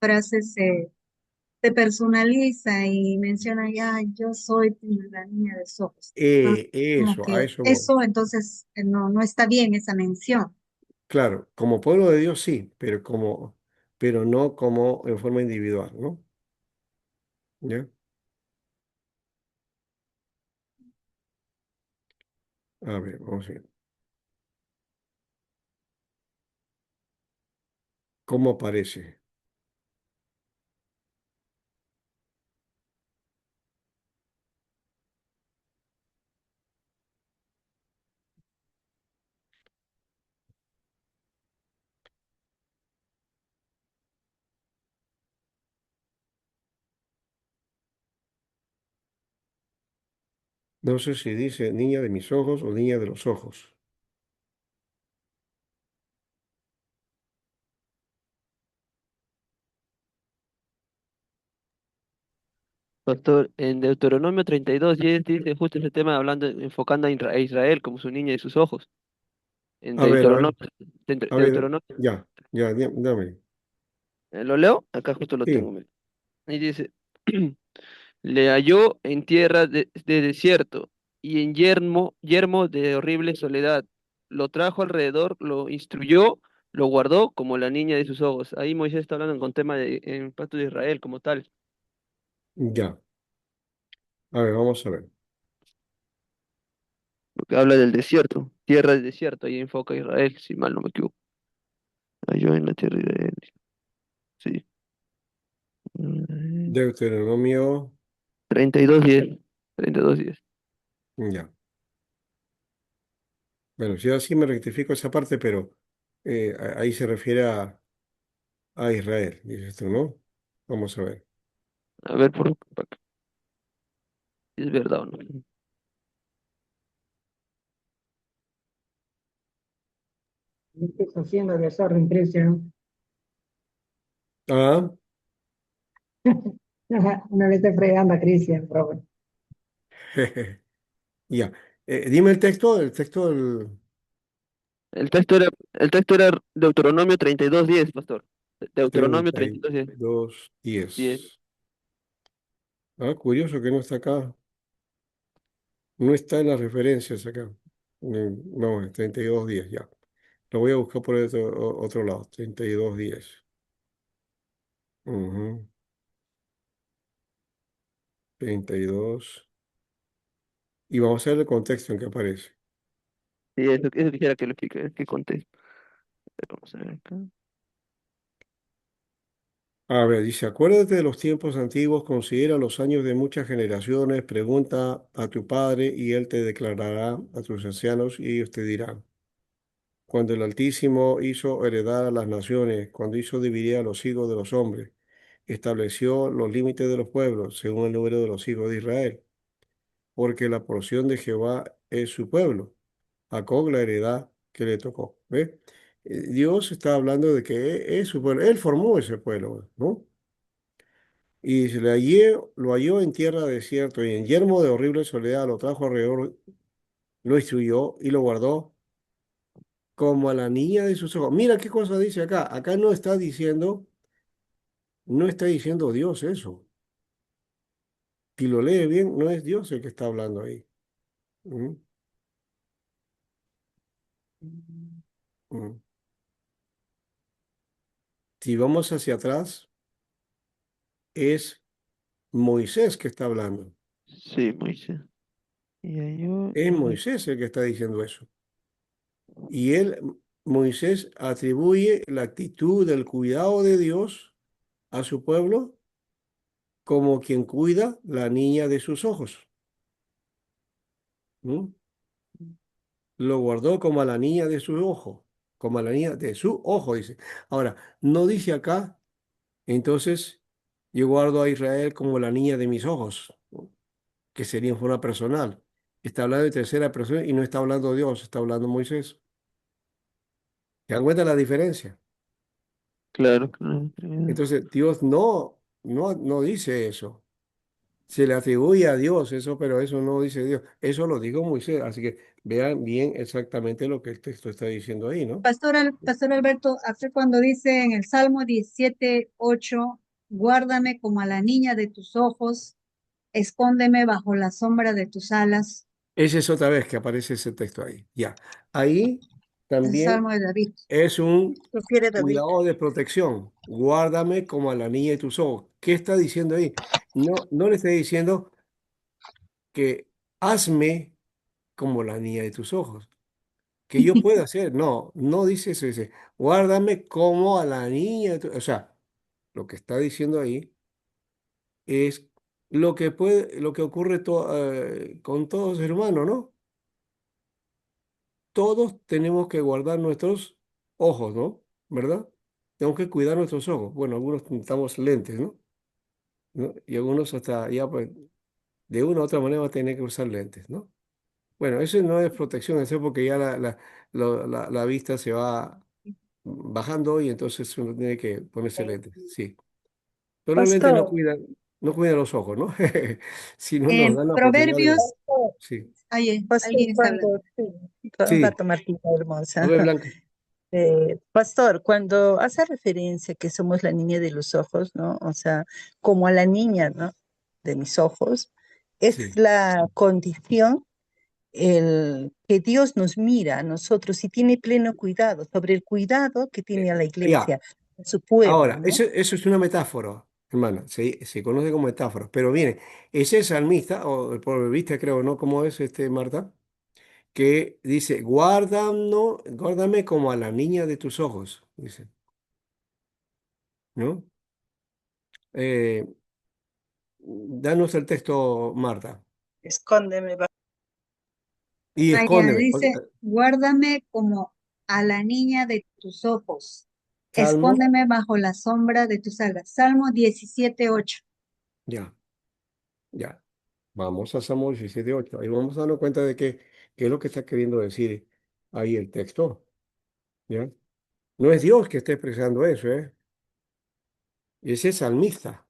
frase se personaliza y menciona ya, yo soy la niña de sus ojos. Entonces, como eso, a que eso voy. eso entonces no está bien esa mención. Claro, como pueblo de Dios sí, pero no como en forma individual, ¿no? ¿Ya? A ver, vamos a ver. ¿Cómo aparece? No sé si dice niña de mis ojos o niña de los ojos. Pastor, en Deuteronomio 32:10 dice justo ese tema hablando, enfocando a Israel como su niña y sus ojos. En A ver, Deuteronomio, a ver, Deuteronomio, ya, dame. ¿lo leo? Acá justo lo tengo. Sí, Y dice, le halló en tierra de desierto y en yermo de horrible soledad. Lo trajo alrededor, lo instruyó lo guardó como la niña de sus ojos. Ahí Moisés está hablando con tema en pacto de Israel como tal, Ya. A ver, vamos a ver. porque habla del desierto, tierra del desierto, ahí enfoca a Israel, si mal no me equivoco. Yo en la tierra de Israel, sí. Mm, Deuteronomio, 32:10, 32:10. ya. Bueno, yo así me rectifico esa parte, pero ahí se refiere a Israel, dices tú, ¿no? Vamos a ver. A ver si es verdad o no. ¿Qué estás haciendo de desorden, Cristian? Ah, No le estoy fregando a Cristian, pero bueno. ya. Dime el texto del El texto era Deuteronomio 32:10, pastor. Deuteronomio treinta y 32:10. dos 10. diez. Ah, curioso que no está acá. No está en las referencias acá. No, 32 días ya. Lo voy a buscar por otro lado. 32 días. Ujú, 32. Y vamos a ver el contexto en que aparece. Sí, eso quisiera que lo explique, que conté. Vamos a ver acá. A ver, dice, acuérdate de los tiempos antiguos, considera los años de muchas generaciones, pregunta a tu padre y él te declarará a tus ancianos y ellos te dirán. Cuando el Altísimo hizo heredar a las naciones, cuando hizo dividir a los hijos de los hombres, estableció los límites de los pueblos según el número de los hijos de Israel, porque la porción de Jehová es su pueblo, Jacob la heredad que le tocó. ¿Ve? Dios está hablando de que es su pueblo, él formó ese pueblo, ¿no? Y lo halló en tierra desierto y en yermo de horrible soledad, lo trajo alrededor, lo instruyó y lo guardó como a la niña de sus ojos. Mira qué cosa dice acá. Acá no está diciendo Dios eso. Si lo lee bien, no es Dios el que está hablando ahí. ¿Mm? ¿Mm? Si vamos hacia atrás, es Moisés que está hablando. Sí, Moisés. Y ahí yo, Es Moisés el que está diciendo eso. Y Moisés, atribuye la actitud del cuidado de Dios a su pueblo como quien cuida la niña de sus ojos. ¿Mm? Lo guardó como a la niña de su ojo, como a la niña de su ojo, dice. Ahora, no dice acá, entonces, yo guardo a Israel como la niña de mis ojos, ¿no? Que sería en forma personal. Está hablando de tercera persona y no está hablando Dios, está hablando Moisés. ¿Se dan cuenta la diferencia? claro, claro, tremendo. Entonces, Dios no dice eso. Se le atribuye a Dios eso, pero eso no dice Dios. Eso lo dijo Moisés. Así que vean bien exactamente lo que el texto está diciendo ahí, ¿no? Pastor Alberto, hace cuando dice en el Salmo 17:8, guárdame como a la niña de tus ojos, escóndeme bajo la sombra de tus alas. Esa es otra vez que aparece ese texto ahí. Ya. Ahí Es el también Salmo de David. es un Refiere David. cuidado de protección. Guárdame como a la niña de tus ojos. ¿Qué está diciendo ahí? No le está diciendo que hazme como la niña de tus ojos. Que yo pueda hacer. No, no dice eso. Dice, guárdame como a la niña de o sea, lo que está diciendo ahí es lo que ocurre con todos hermanos, ¿no? Todos tenemos que guardar nuestros ojos, ¿no? ¿Verdad? Tenemos que cuidar nuestros ojos. Bueno, algunos necesitamos lentes, ¿no? ¿No? Y algunos hasta ya, pues, de una u otra manera van a tener que usar lentes, ¿no? Bueno, eso no es protección, eso es porque ya la vista se va bajando y entonces uno tiene que ponerse lentes, sí. Pero los lentes Pastor, no cuidan los ojos, ¿no? Si no nos En dan la oportunidad de... Proverbios, Sí, pastor, alguien está hablando. sí, Gato Martina a hermosa. ver, Blanca. Pastor, cuando hace referencia que somos la niña de los ojos, ¿no? O sea, como a la niña, ¿no? De mis ojos, es Sí. la condición que Dios nos mira a nosotros y tiene pleno cuidado sobre el cuidado que tiene a la Ya. iglesia, a su pueblo, Ahora, ¿no? eso es una metáfora, hermana, se conoce como metáfora, pero viene, ese salmista, o el proverbista creo, ¿no? ¿Cómo es Marta? Que dice, guárdame como a la niña de tus ojos, dice, ¿no? Eh, danos el texto, Marta, Escóndeme y Allá escóndeme. dice, guárdame como a la niña de tus ojos, Salmo, escóndeme bajo la sombra de tus alas. Salmo 17:8. ya, ya. Vamos a Salmo 17:8. Ahí vamos a darnos cuenta de qué es lo que está queriendo decir ahí el texto, ¿ya? No es Dios que está expresando eso, ¿eh? Ese es salmista.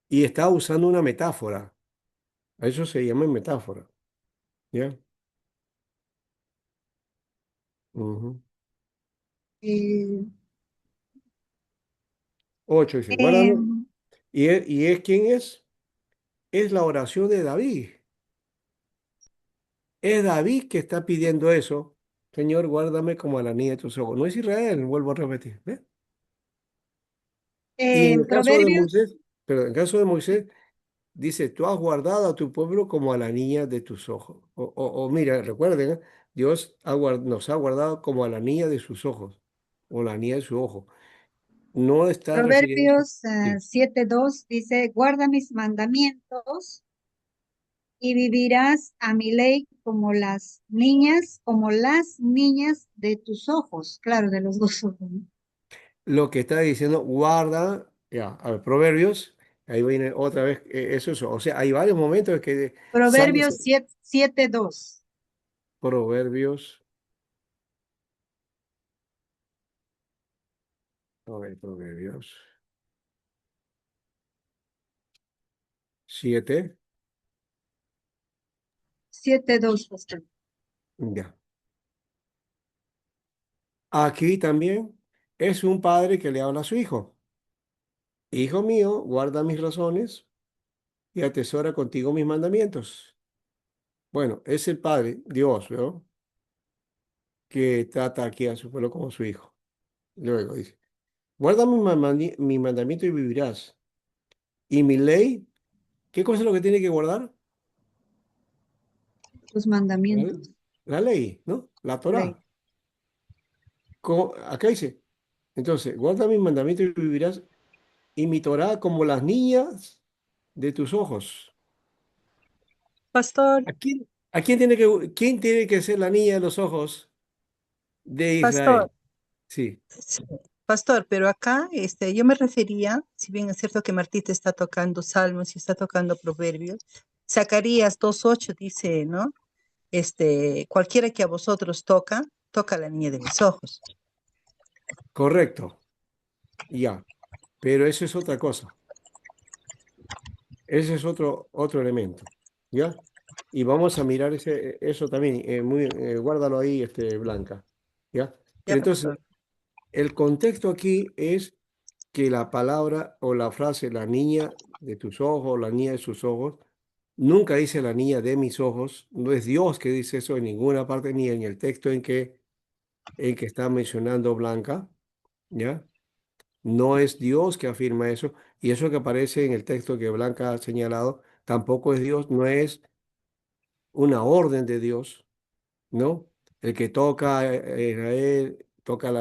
Y está usando una metáfora. A eso se llama metáfora. ¿Ya? Ujú. Eh, 8 dice, guárdame. em, ¿Y es quién es? Es la oración de David. Es David que está pidiendo eso. Señor, guárdame como a la niña de tus ojos. No es Israel, vuelvo a repetir. ¿Ve? Y en el caso de Proverbios, Moisés, pero en el caso de Moisés, dice, tú has guardado a tu pueblo como a la niña de tus ojos. O mira, recuerden, Dios nos ha guardado como a la niña de sus ojos, o la niña de su ojo. No está refiriendo. Proverbios Sí, 7:2 dice, guarda mis mandamientos y vivirás a mi ley como las niñas de tus ojos. Claro, de los dos ojos, ¿no? lo que está diciendo, guarda, ya, a ver, Proverbios, ahí viene otra vez, eso. O sea, hay varios momentos en que sale Proverbios 7:2. Proverbios, a ver, Proverbios 7, 7:2, pastor. ya. Aquí también es un padre que le habla a su hijo. Hijo mío, guarda mis razones y atesora contigo mis mandamientos. Bueno, es el padre, Dios, ¿no? Que trata aquí a su pueblo como su hijo. Luego dice, guarda mi mandamiento y vivirás. Y mi ley, ¿qué cosa es lo que tiene que guardar? Tus La, mandamientos. la ley, ¿no? La Ley. Torá. Acá dice, entonces, guarda mis mandamientos y vivirás, y mi Torá como las niñas de tus ojos. Pastor, ¿Quién tiene que ser la niña de los ojos de pastor, Israel? Sí, sí, pastor, pero acá yo me refería, si bien es cierto que Martita está tocando Salmos y está tocando Proverbios, Zacarías 2:8 dice, ¿no? Cualquiera que a vosotros toca a la niña de mis ojos. correcto, ya. Pero eso es otra cosa. Ese es otro elemento, ¿ya? Y vamos a mirar eso también, guárdalo ahí, Blanca, ¿ya? Ya, Pero entonces, pastor. el contexto aquí es que la palabra o la frase, la niña de tus ojos, la niña de sus ojos, nunca dice la niña de mis ojos, no es Dios que dice eso en ninguna parte, ni en el texto en que está mencionando Blanca, ¿ya? No es Dios que afirma eso, y eso que aparece en el texto que Blanca ha señalado, tampoco es Dios, no es una orden de Dios, ¿no? El que toca a Israel, toca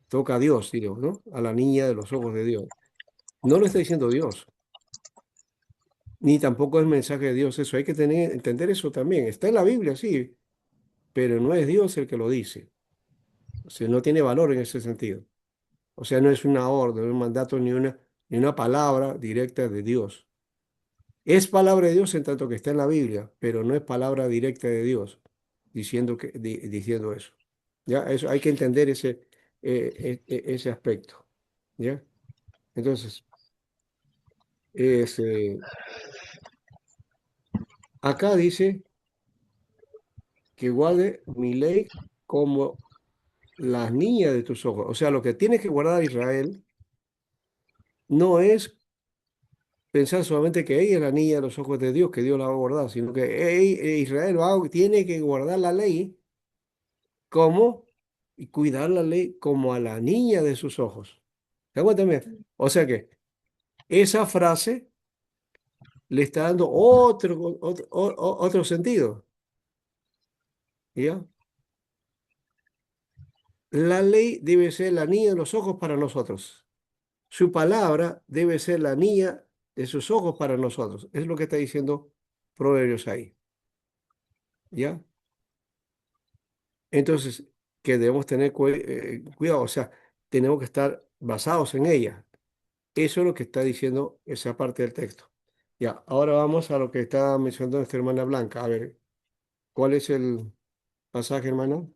toca a Dios, digo, ¿no? A la niña de los ojos de Dios. No lo está diciendo Dios, ni tampoco es mensaje de Dios eso. Hay que entender eso también. Está en la Biblia, sí, pero no es Dios el que lo dice. O sea, no tiene valor en ese sentido. O sea, no es una orden, un mandato, ni una palabra directa de Dios. Es palabra de Dios en tanto que está en la Biblia, pero no es palabra directa de Dios diciendo eso. ¿Ya? Eso hay que entender ese aspecto. ¿Ya? Entonces, es, eh, acá dice que guarde mi ley como las niñas de tus ojos. O sea, lo que tienes que guardar Israel no es pensar solamente que ella es la niña de los ojos de Dios, que Dios la va a guardar, sino que Israel tiene que guardar la ley como y cuidar la ley como a la niña de sus ojos. ¿Te das cuenta? Mira? O sea que esa frase le está dando otro sentido. ¿Ya? La ley debe ser la niña de los ojos para nosotros. Su palabra debe ser la niña de sus ojos para nosotros. Es lo que está diciendo Proverbios ahí. ¿Ya? Entonces, que debemos tener cuidado, o sea, tenemos que estar basados en ella. Eso es lo que está diciendo esa parte del texto. Ya, ahora vamos a lo que está mencionando nuestra hermana Blanca. A ver, ¿cuál es el pasaje, hermano?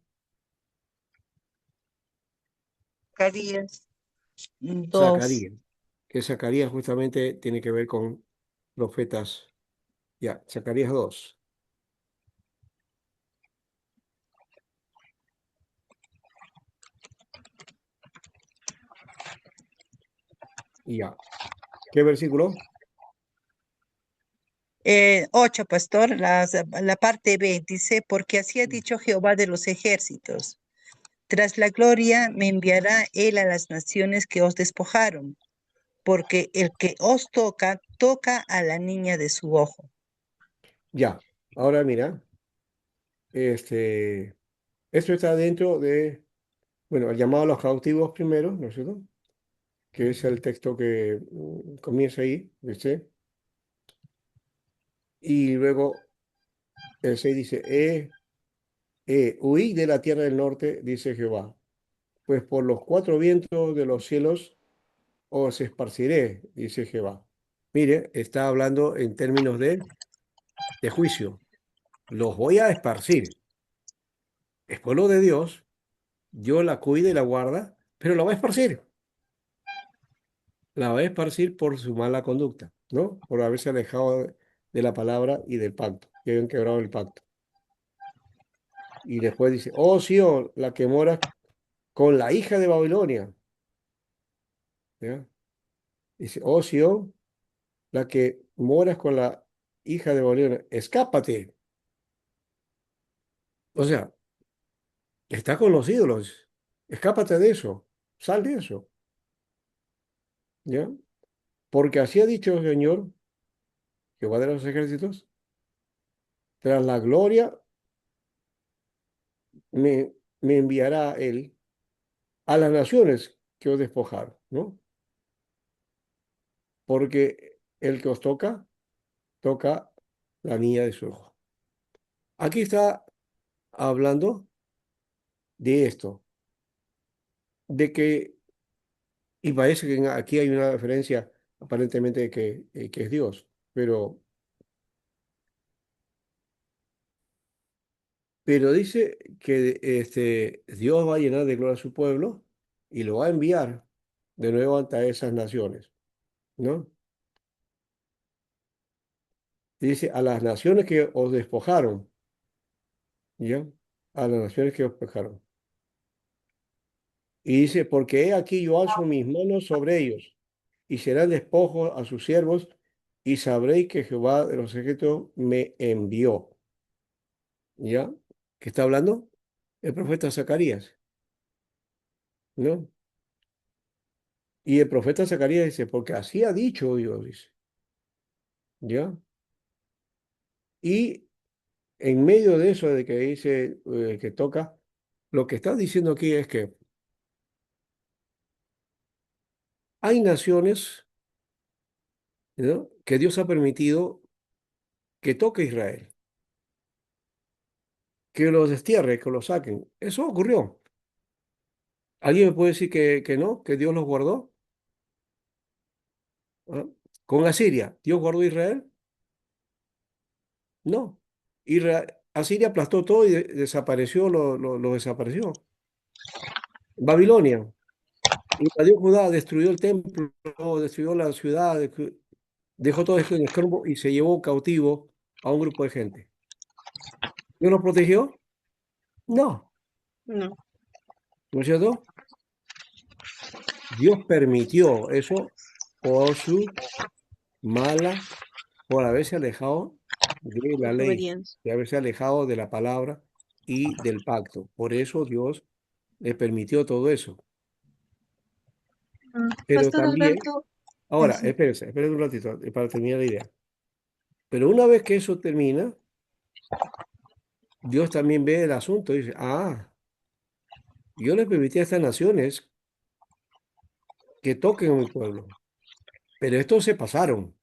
Zacarías 2. Zacarías. Que Zacarías justamente tiene que ver con profetas. Ya, Zacarías 2. Ya. ¿Qué versículo? 8, pastor, la parte B dice, porque así ha dicho Jehová de los ejércitos. Tras la gloria me enviará él a las naciones que os despojaron, porque el que os toca, toca a la niña de su ojo. Ya. Ahora mira, esto está dentro de, bueno, el llamado a los cautivos primero, ¿no es cierto? Que es el texto que comienza ahí, ¿viste? Y luego el 6 dice, huí de la tierra del norte, dice Jehová, pues por los cuatro vientos de los cielos os esparciré, dice Jehová. Mire, está hablando en términos de juicio. Los voy a esparcir. Es pueblo de Dios, Dios la cuida y la guarda, pero la va a esparcir. La va a esparcir por su mala conducta, ¿no? Por haberse alejado de la palabra y del pacto, que habían quebrado el pacto. Y después dice, oh Sion, la que mora con la hija de Babilonia. ¿Ya? Dice, oh Sion, la que moras con la hija de Babilonia, escápate. O sea, está con los ídolos, escápate de eso, sal de eso. ¿Ya? Porque así ha dicho el Señor, Jehová de los ejércitos, tras la gloria me enviará Él a las naciones que os despojaron, ¿no? Porque el que os toca, toca la niña de su ojo. Aquí está hablando de esto, de que, y parece que aquí hay una referencia aparentemente de que es Dios, pero dice que Dios va a llenar de gloria a su pueblo y lo va a enviar de nuevo ante esas naciones, ¿no? Y dice, a las naciones que os despojaron, ¿ya? A las naciones que os despojaron. Y dice, porque he aquí yo alzo mis manos sobre ellos, y serán despojos a sus siervos, y sabréis que Jehová de los ejércitos me envió. ¿Ya? ¿Qué está hablando? El profeta Zacarías, ¿no? Y el profeta Zacarías dice, porque así ha dicho Dios, dice, ¿ya? Y en medio de eso, de que dice que toca, lo que está diciendo aquí es que hay naciones, ¿no? Que Dios ha permitido que toque Israel, que los destierre, que los saquen. Eso ocurrió. ¿Alguien me puede decir que no, que Dios los guardó? ¿Ah? Con Asiria, ¿Dios guardó a Israel? No. Asiria aplastó todo y desapareció, lo desapareció. Babilonia invadió Judá, destruyó el templo, destruyó la ciudad, dejó todo esto en estorbo y se llevó cautivo a un grupo de gente. ¿Dios los protegió? No, No. ¿no es cierto? Dios permitió eso por su mala por haberse alejado de la ley, Desobediencia. de haberse alejado de la palabra y del pacto. Por eso Dios le permitió todo eso. Pero Pastor también, Alberto, ahora, sí. espérese un ratito para terminar la idea. Pero una vez que eso termina, Dios también ve el asunto y dice, yo le permití a estas naciones que toquen a mi pueblo, pero estos se pasaron,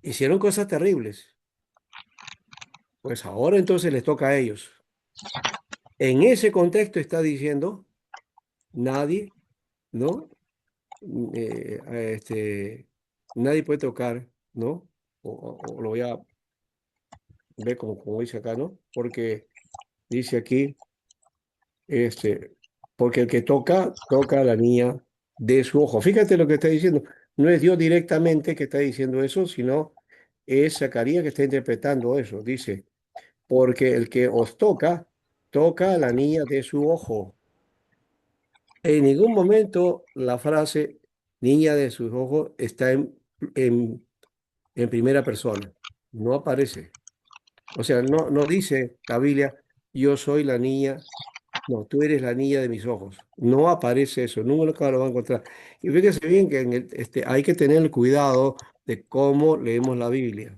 hicieron cosas terribles. Pues ahora entonces les toca a ellos. En ese contexto está diciendo, nadie, ¿no? Nadie puede tocar, ¿no? O lo voy a ver como dice acá, ¿no? Porque dice aquí, este, porque el que toca, toca a la niña de su ojo. Fíjate lo que está diciendo. No es Dios directamente que está diciendo eso, sino es Zacarías que está interpretando eso. Dice, porque el que os toca, toca a la niña de su ojo. En ningún momento la frase niña de sus ojos está en, en primera persona. No aparece. O sea, no dice la Biblia, yo soy la niña. No, tú eres la niña de mis ojos. No aparece eso, nunca lo va a encontrar. Y fíjese bien que hay que tener cuidado de cómo leemos la Biblia,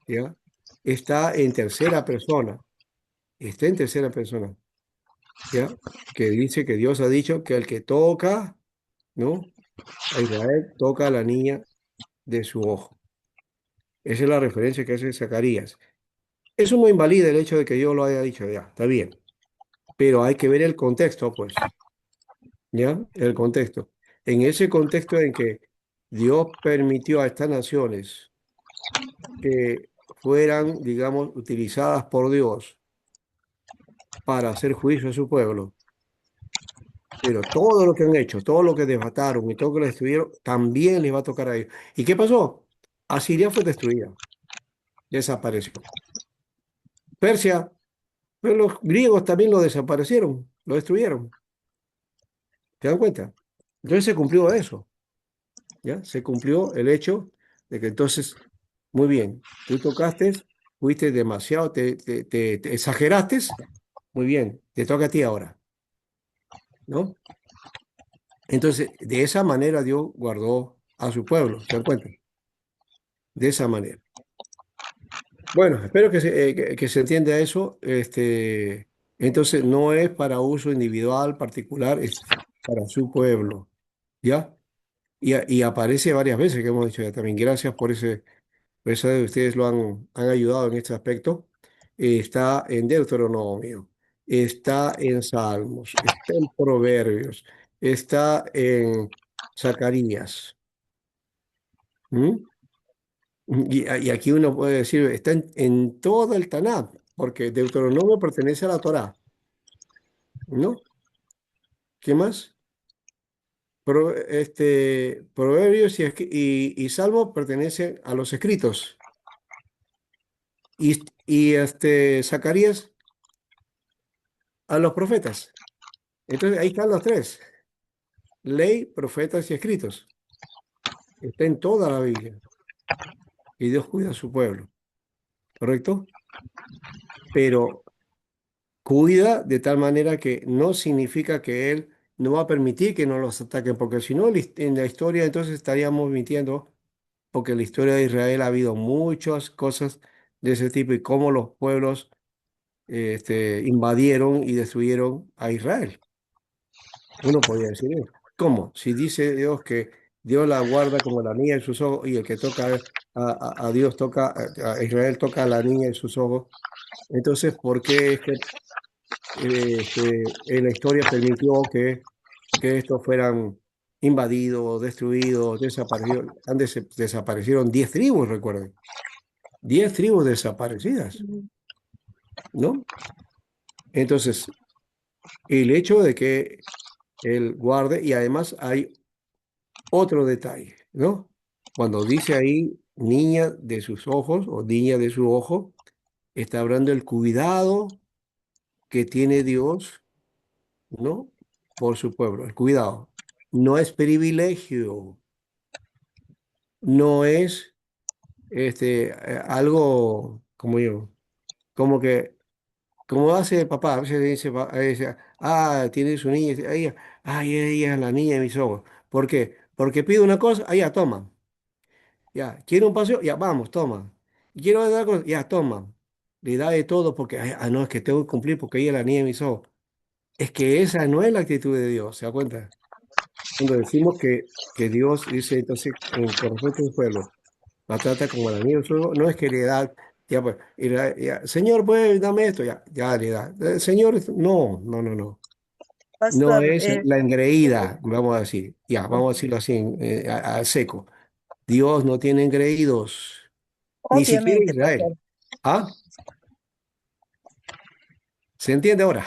¿ya? Está en tercera persona, está en tercera persona, ¿ya? Que dice que Dios ha dicho que el que toca, ¿no? A Israel toca a la niña de su ojo. Esa es la referencia que hace Zacarías. Eso no invalida el hecho de que Dios lo haya dicho, ya, está bien. Pero hay que ver el contexto, pues. ¿Ya? El contexto. En ese contexto en que Dios permitió a estas naciones que fueran, digamos, utilizadas por Dios para hacer juicio a su pueblo, pero todo lo que han hecho, todo lo que devataron y todo lo que les destruyeron, también les va a tocar a ellos. ¿Y qué pasó? Asiria fue destruida, desapareció. Persia, pero los griegos también lo desaparecieron, lo destruyeron. ¿Te dan cuenta? Entonces se cumplió eso. ¿Ya? Se cumplió el hecho de que entonces, muy bien, tú tocaste, fuiste demasiado, te exageraste, muy bien, te toca a ti ahora, ¿no? Entonces, de esa manera Dios guardó a su pueblo, ¿se dan cuenta? De esa manera. Bueno, espero que se entienda eso. Entonces, no es para uso individual, particular, es para su pueblo, ¿ya? Y aparece varias veces que hemos dicho ya también. Gracias por ese. Pues ustedes lo han ayudado en este aspecto. Está en Deuteronomio, está en Salmos, está en Proverbios, está en Zacarías. ¿Mm? Y aquí uno puede decir, está en todo el Tanakh, porque Deuteronomio pertenece a la Torá, ¿no? ¿Qué más? Proverbios y Salmos pertenecen a los escritos. Y Zacarías a los profetas. Entonces ahí están los tres, ley, profetas y escritos. Está en toda la Biblia. Y Dios cuida a su pueblo, ¿correcto? Pero cuida de tal manera que no significa que Él no va a permitir que no los ataquen, porque si no, en la historia entonces estaríamos mintiendo, porque en la historia de Israel ha habido muchas cosas de ese tipo y cómo los pueblos invadieron y destruyeron a Israel. Uno podría decir eso. ¿Cómo? Si dice Dios que Dios la guarda como la niña en sus ojos y el que toca a Dios toca, a Israel toca a la niña en sus ojos, entonces, ¿por qué es que en la historia permitió que estos fueran invadidos, destruidos, desaparecidos? Desaparecieron 10 tribus, recuerden. 10 tribus desaparecidas, ¿no? Entonces, el hecho de que Él guarde, y además hay otro detalle, ¿no? Cuando dice ahí niña de sus ojos o niña de su ojo, está hablando del cuidado que tiene Dios, ¿no? Por su pueblo. El cuidado no es privilegio, no es algo como yo, como que, como hace el papá, a veces dice, tiene su niña, ella es la niña de mis ojos. ¿Por qué? Porque pide una cosa, ya toma. Ya, quiere un paseo, ya vamos, toma. Quiero otra cosa, ya toma. Le da de todo porque, no, es que tengo que cumplir porque ella es la niña de mis ojos. Es que esa no es la actitud de Dios, ¿se da cuenta? Cuando decimos que Dios dice, entonces, con respecto al pueblo, la trata como la niña de su ojo, no es que le da, ya, pues, Señor, pues, dame esto, ya le da. Señor, no, no, no, no. No Pastor, es la engreída, vamos a decir, ya, vamos a decirlo así, al seco. Dios no tiene engreídos, ni siquiera obviamente, pastor. Israel. ¿Ah? ¿Se entiende ahora?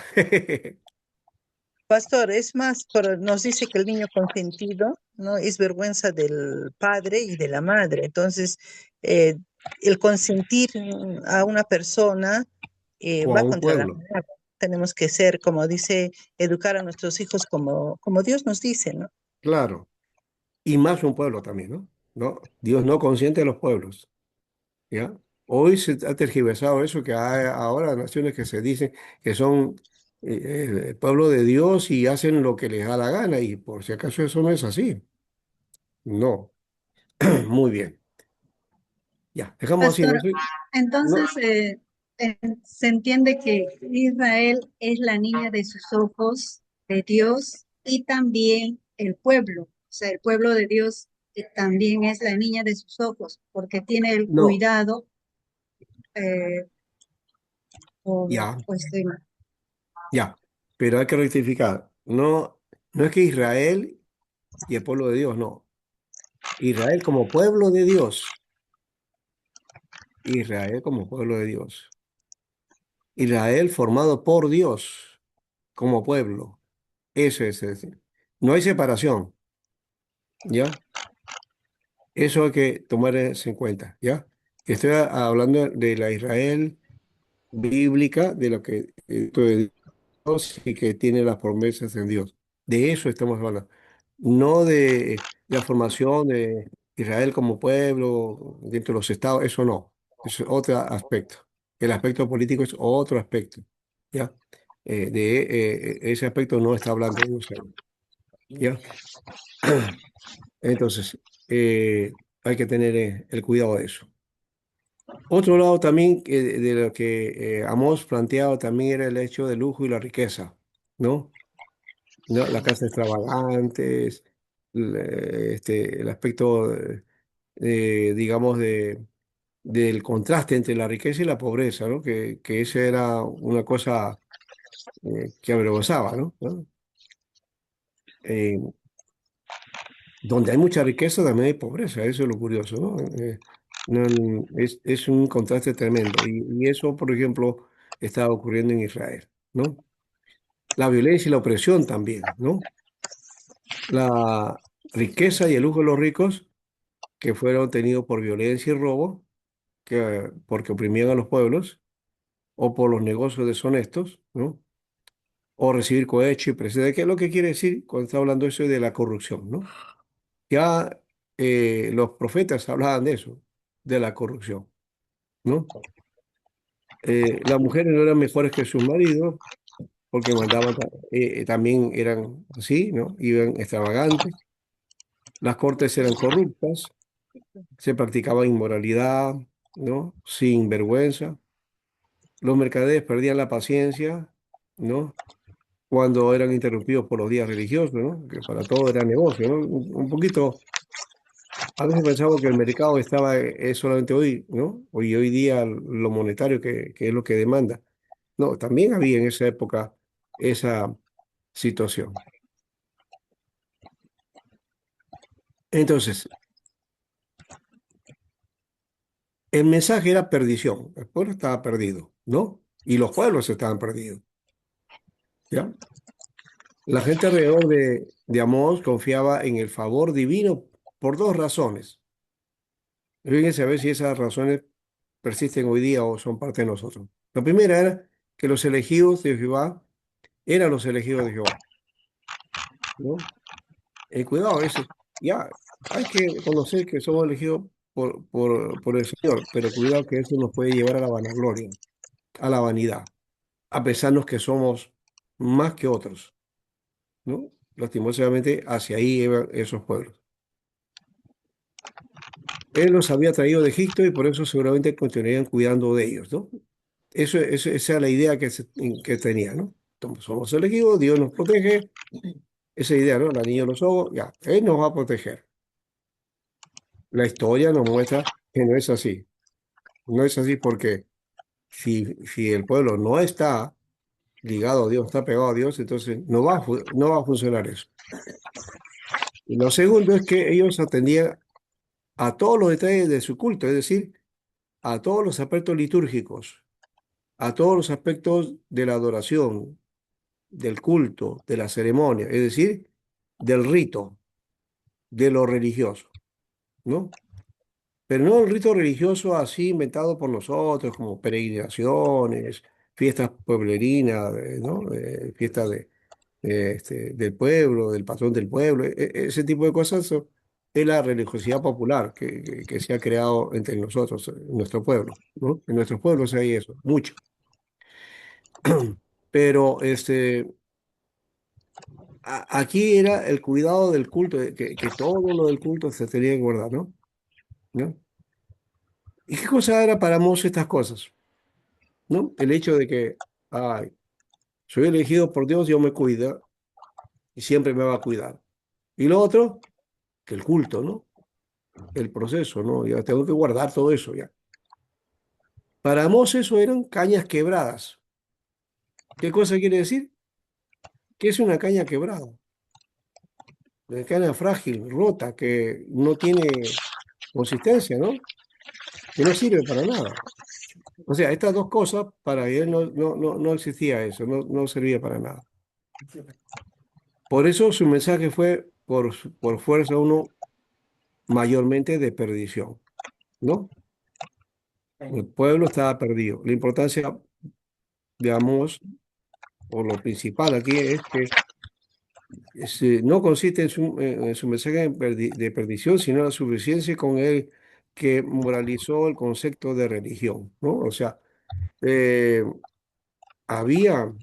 Pastor, es más, nos dice que el niño consentido, ¿no? Es vergüenza del padre y de la madre. Entonces, eh, el consentir a una persona O a va un contra la pueblo. moral. Tenemos que ser, como dice, educar a nuestros hijos como Dios nos dice, ¿no? Claro. Y más un pueblo también, ¿no? ¿No? Dios no consiente a los pueblos, ¿ya? Hoy se ha tergiversado eso que hay ahora naciones que se dicen que son el pueblo de Dios y hacen lo que les da la gana y por si acaso eso no es así. No. Muy bien. Ya, dejamos así, ¿no? Pastor, entonces No, se entiende que Israel es la niña de sus ojos de Dios y también el pueblo. O sea, el pueblo de Dios también es la niña de sus ojos porque tiene el no, cuidado eh, ya, o estoy mal. ya. Pero hay que rectificar. No, no es que Israel y el pueblo de Dios, no. Israel como pueblo de Dios. Israel como pueblo de Dios. Israel formado por Dios como pueblo. Eso es decir. No hay separación, ¿ya? Eso hay que tomar eso en cuenta, ¿ya? Estoy hablando de la Israel bíblica, de lo que de Dios y que tiene las promesas en Dios. De eso estamos hablando. No de la formación de Israel como pueblo dentro de los estados, eso no. Eso es otro aspecto. El aspecto político es otro aspecto, ¿ya? Ese aspecto no está hablando Dios ahí, ¿ya? Entonces, hay que tener el cuidado de eso. Otro lado también de lo que Amós planteaba también era el hecho del lujo y la riqueza, ¿no? ¿No? Las casas extravagantes, el aspecto, digamos, del contraste entre la riqueza y la pobreza, ¿no? Que esa era una cosa que avergonzaba, ¿no? ¿No? Eh, donde hay mucha riqueza también hay pobreza, eso es lo curioso, ¿no? Es un contraste tremendo y eso, por ejemplo, está ocurriendo en Israel, ¿no? La violencia y la opresión también, ¿no? La riqueza y el lujo de los ricos que fueron tenidos por violencia y robo, porque oprimían a los pueblos, o por los negocios deshonestos, ¿no? O recibir cohecho y presente. ¿Qué es lo que quiere decir cuando está hablando eso de la corrupción, ¿no? Ya los profetas hablaban de eso, de la corrupción, ¿no? Las mujeres no eran mejores que sus maridos, porque mandaban, también eran así, ¿no? Iban extravagantes. Las cortes eran corruptas, se practicaba inmoralidad, ¿no? Sin vergüenza. Los mercaderes perdían la paciencia, ¿no? Cuando eran interrumpidos por los días religiosos, ¿no? Que para todo era negocio, ¿no? Un poquito, a veces pensaba que el mercado estaba, es solamente hoy, ¿no? Hoy día lo monetario que es lo que demanda. No, también había en esa época esa situación. Entonces, el mensaje era perdición. El pueblo estaba perdido, ¿no? Y los pueblos estaban perdidos, ¿ya? La gente alrededor de Amós confiaba en el favor divino por dos razones. Fíjense a ver si esas razones persisten hoy día o son parte de nosotros. La primera era que los elegidos de Jehová eran los elegidos de Jehová, ¿no? Cuidado, ese. Ya, hay que conocer que somos elegidos por el Señor, pero cuidado que eso nos puede llevar a la vanagloria, a la vanidad, a pensarnos que somos más que otros, ¿no? Lastimosamente, hacia ahí iban esos pueblos. Él los había traído de Egipto y por eso seguramente continuarían cuidando de ellos, ¿no? Esa era la idea que tenía, ¿no? Entonces, somos elegidos, Dios nos protege, esa idea, ¿no? La niña de los ojos, ya, Él nos va a proteger. La historia nos muestra que no es así. No es así porque si el pueblo no está ligado a Dios, está pegado a Dios, entonces no va a funcionar eso. Y lo segundo es que ellos atendían a todos los detalles de su culto, es decir, a todos los aspectos litúrgicos, a todos los aspectos de la adoración, del culto, de la ceremonia, es decir, del rito, de lo religioso, ¿no? Pero no el rito religioso así inventado por nosotros, como peregrinaciones, fiestas pueblerinas, ¿no? Fiestas del pueblo, del patrón del pueblo, ese tipo de cosas es la religiosidad popular que se ha creado entre nosotros, en nuestro pueblo, ¿no? En nuestros pueblos hay eso, mucho. Pero aquí era el cuidado del culto, que todo lo del culto se tenía que guardar, ¿no? ¿No? ¿Y qué cosa era para Mos estas cosas? ¿No? El hecho de que, ay, soy elegido por Dios, Dios me cuida y siempre me va a cuidar. Y lo otro, que el culto, ¿no? El proceso, ¿no? Ya tengo que guardar todo eso ya. Para Mos eso eran cañas quebradas. ¿Qué cosa quiere decir? Que es una caña quebrada, una caña frágil, rota, que no tiene consistencia, ¿no? Que no sirve para nada. O sea, estas dos cosas, para él no existía eso, no servía para nada. Por eso su mensaje fue, por fuerza uno, mayormente de perdición, ¿no? El pueblo estaba perdido. La importancia de Amós, o lo principal aquí, es que no consiste en su mensaje de perdición, sino la suficiencia con él que moralizó el concepto de religión, ¿no? O sea, eh, había,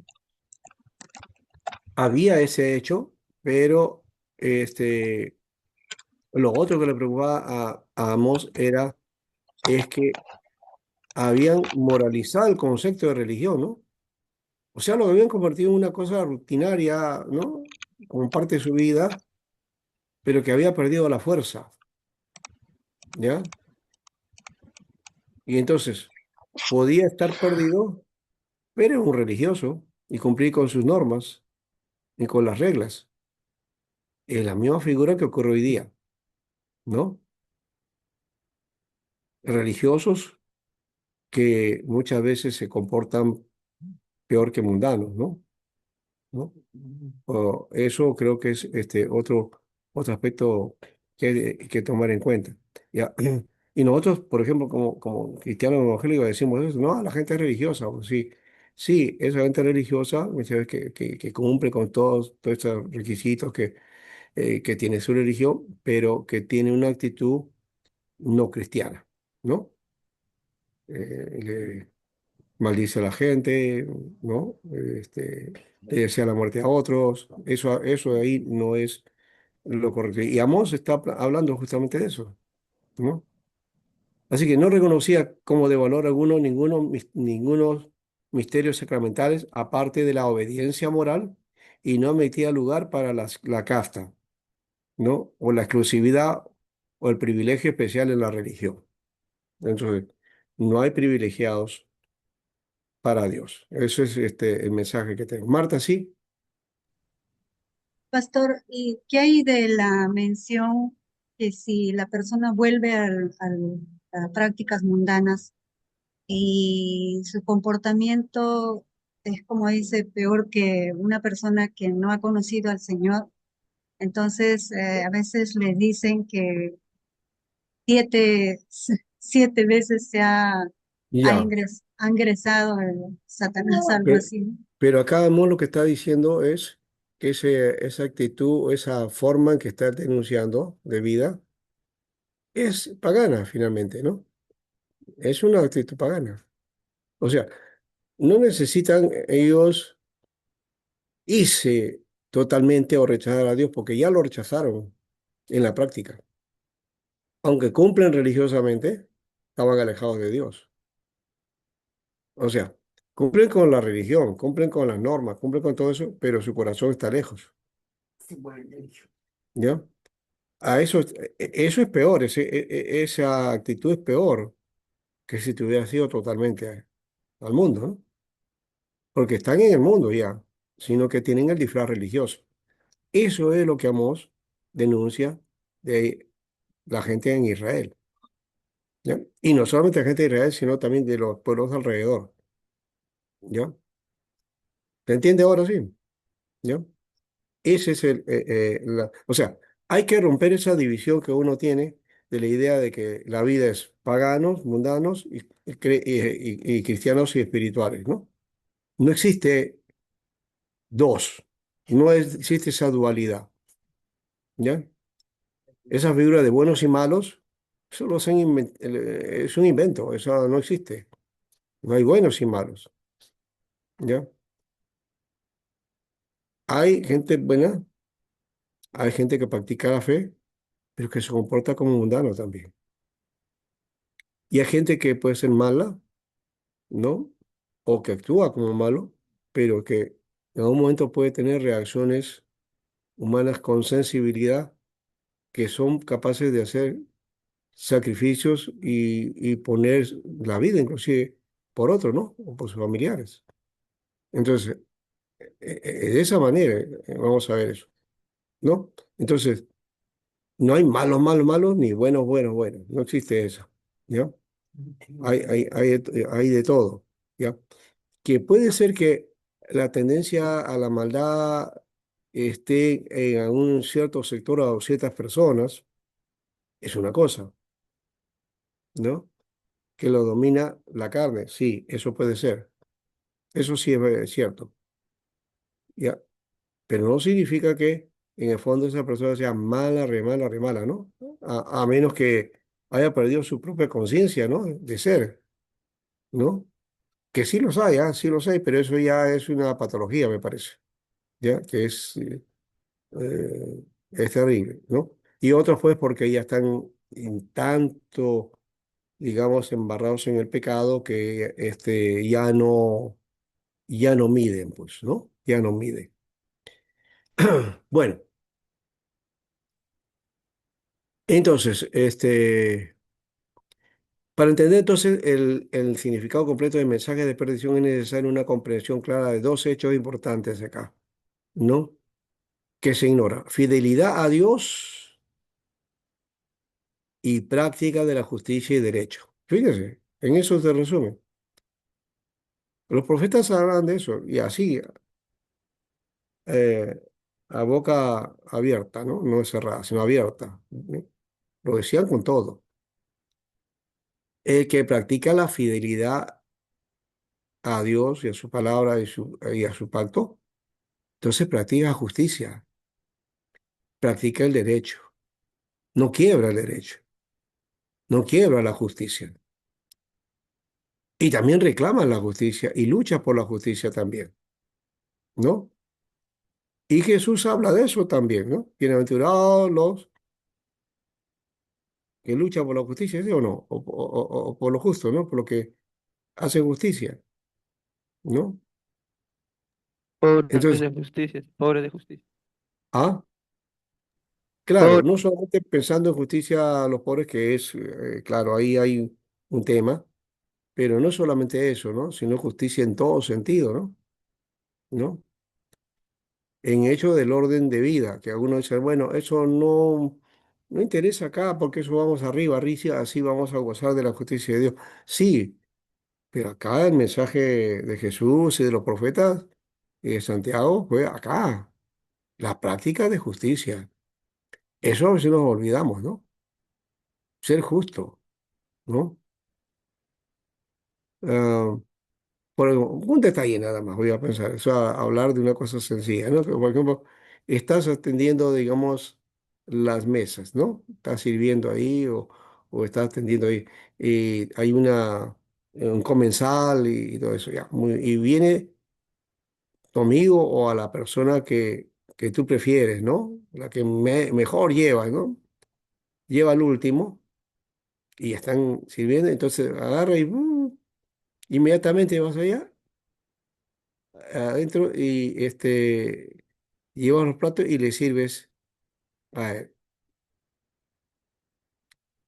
había ese hecho, pero lo otro que le preocupaba a Amós es que habían moralizado el concepto de religión, ¿no? O sea, lo habían convertido en una cosa rutinaria, ¿no? Como parte de su vida, pero que había perdido la fuerza, ¿ya? Y entonces podía estar perdido, pero era un religioso y cumplir con sus normas y con las reglas. Es la misma figura que ocurre hoy día, ¿no? Religiosos que muchas veces se comportan peor que mundanos, ¿no? ¿No? Eso creo que es otro aspecto que tomar en cuenta. ¿Ya? Y nosotros, por ejemplo, como cristianos evangélicos decimos eso, no, la gente es religiosa. Pues sí, sí, esa gente religiosa, muchas veces que cumple con todos estos requisitos que tiene su religión, pero que tiene una actitud no cristiana, ¿no? Maldice a la gente, ¿no? Le desea la muerte a otros. Eso de ahí no es lo correcto. Y Amós está hablando justamente de eso, ¿no? Así que no reconocía como de valor alguno ningunos misterios sacramentales, aparte de la obediencia moral, y no metía lugar para la casta, ¿no? O la exclusividad o el privilegio especial en la religión. Entonces, no hay privilegiados para Dios. Eso es el mensaje que tengo. Marta, sí. Pastor, ¿y qué hay de la mención que si la persona vuelve a prácticas mundanas y su comportamiento es como dice, peor que una persona que no ha conocido al Señor? Entonces, a veces le dicen que siete, siete veces Ya. ha ingresado el Satanás, algo Pero, así. pero acá Amós lo que está diciendo es que esa actitud, esa forma en que está denunciando de vida es pagana finalmente, ¿no? Es una actitud pagana. O sea, no necesitan ellos irse totalmente o rechazar a Dios porque ya lo rechazaron en la práctica. Aunque cumplen religiosamente, estaban alejados de Dios. O sea, cumplen con la religión, cumplen con las normas, cumplen con todo eso, pero su corazón está lejos. ¿Ya? Eso es peor, esa actitud es peor que si te hubiera sido totalmente al mundo, ¿no? Porque están en el mundo ya, sino que tienen el disfraz religioso. Eso es lo que Amós denuncia de la gente en Israel, ¿ya? Y no solamente la gente de Israel, sino también de los pueblos alrededor, ¿ya? ¿Se entiende ahora sí? ¿Ya? Ese es o sea, hay que romper esa división que uno tiene de la idea de que la vida es paganos, mundanos y cristianos y espirituales, ¿no? No existe dos, existe esa dualidad, ¿ya? Esa figura de buenos y malos, eso es un invento, eso no existe. No hay buenos y malos, ¿ya? Hay gente buena, hay gente que practica la fe, pero que se comporta como mundano también. Y hay gente que puede ser mala, ¿no? O que actúa como malo, pero que en algún momento puede tener reacciones humanas con sensibilidad que son capaces de hacer sacrificios y poner la vida inclusive por otro, ¿no? O por sus familiares. Entonces, de esa manera vamos a ver eso, ¿no? Entonces, no hay malos, malos, malos, ni buenos, buenos, buenos. No existe eso, ¿ya? Hay de todo, ¿ya? Que puede ser que la tendencia a la maldad esté en un cierto sector o ciertas personas, es una cosa, ¿no? Que lo domina la carne, sí, eso puede ser. Eso sí es cierto, ¿ya? Pero no significa que en el fondo esa persona sea mala, re mala, ¿no? A menos que haya perdido su propia conciencia, ¿no? De ser, ¿no? Que sí los hay, sí los hay, pero eso ya es una patología, me parece, ¿ya? Que es terrible, ¿no? Y otros pues porque ya están en tanto, digamos, embarrados en el pecado que ya no miden, pues, ¿no? Ya no miden. Bueno, entonces, para entender entonces el significado completo del mensaje de perdición es necesaria una comprensión clara de dos hechos importantes acá, ¿no? Que se ignora. Fidelidad a Dios y práctica de la justicia y derecho. Fíjese, en eso se resume. Los profetas hablan de eso y así, eh, a boca abierta, ¿no? No cerrada, sino abierta, ¿no? Lo decían con todo. El que practica la fidelidad a Dios y a su palabra y a su pacto, entonces practica justicia, practica el derecho, no quiebra el derecho, no quiebra la justicia. Y también reclama la justicia y lucha por la justicia también, ¿no? Y Jesús habla de eso también, ¿no? Bienaventurados los que luchan por la justicia, ¿sí o no? O por lo justo, ¿no? Por lo que hace justicia, ¿no? Pobres Entonces, de justicia, pobres de justicia. ah, claro, Pobres. no solamente pensando en justicia a los pobres, que es, claro, ahí hay un tema, pero no solamente eso, ¿no? Sino justicia en todo sentido, ¿no? ¿No? En hecho del orden de vida, que algunos dicen, bueno, eso no interesa acá porque eso vamos arriba, arriba, así vamos a gozar de la justicia de Dios. Sí, pero acá el mensaje de Jesús y de los profetas y de Santiago fue acá, la práctica de justicia. Eso a veces nos olvidamos, ¿no? Ser justo, ¿no? Ah, por un detalle nada más, voy a pensar, eso a hablar de una cosa sencilla, ¿no? Que, por ejemplo, estás atendiendo, digamos, las mesas, ¿no? Estás sirviendo ahí o estás atendiendo ahí y hay un comensal y todo eso, ya. Y viene tu amigo o a la persona que tú prefieres, ¿no? La que mejor lleva, ¿no? Lleva al último y están sirviendo, entonces agarra y inmediatamente vas allá adentro y llevas los platos y le sirves a él.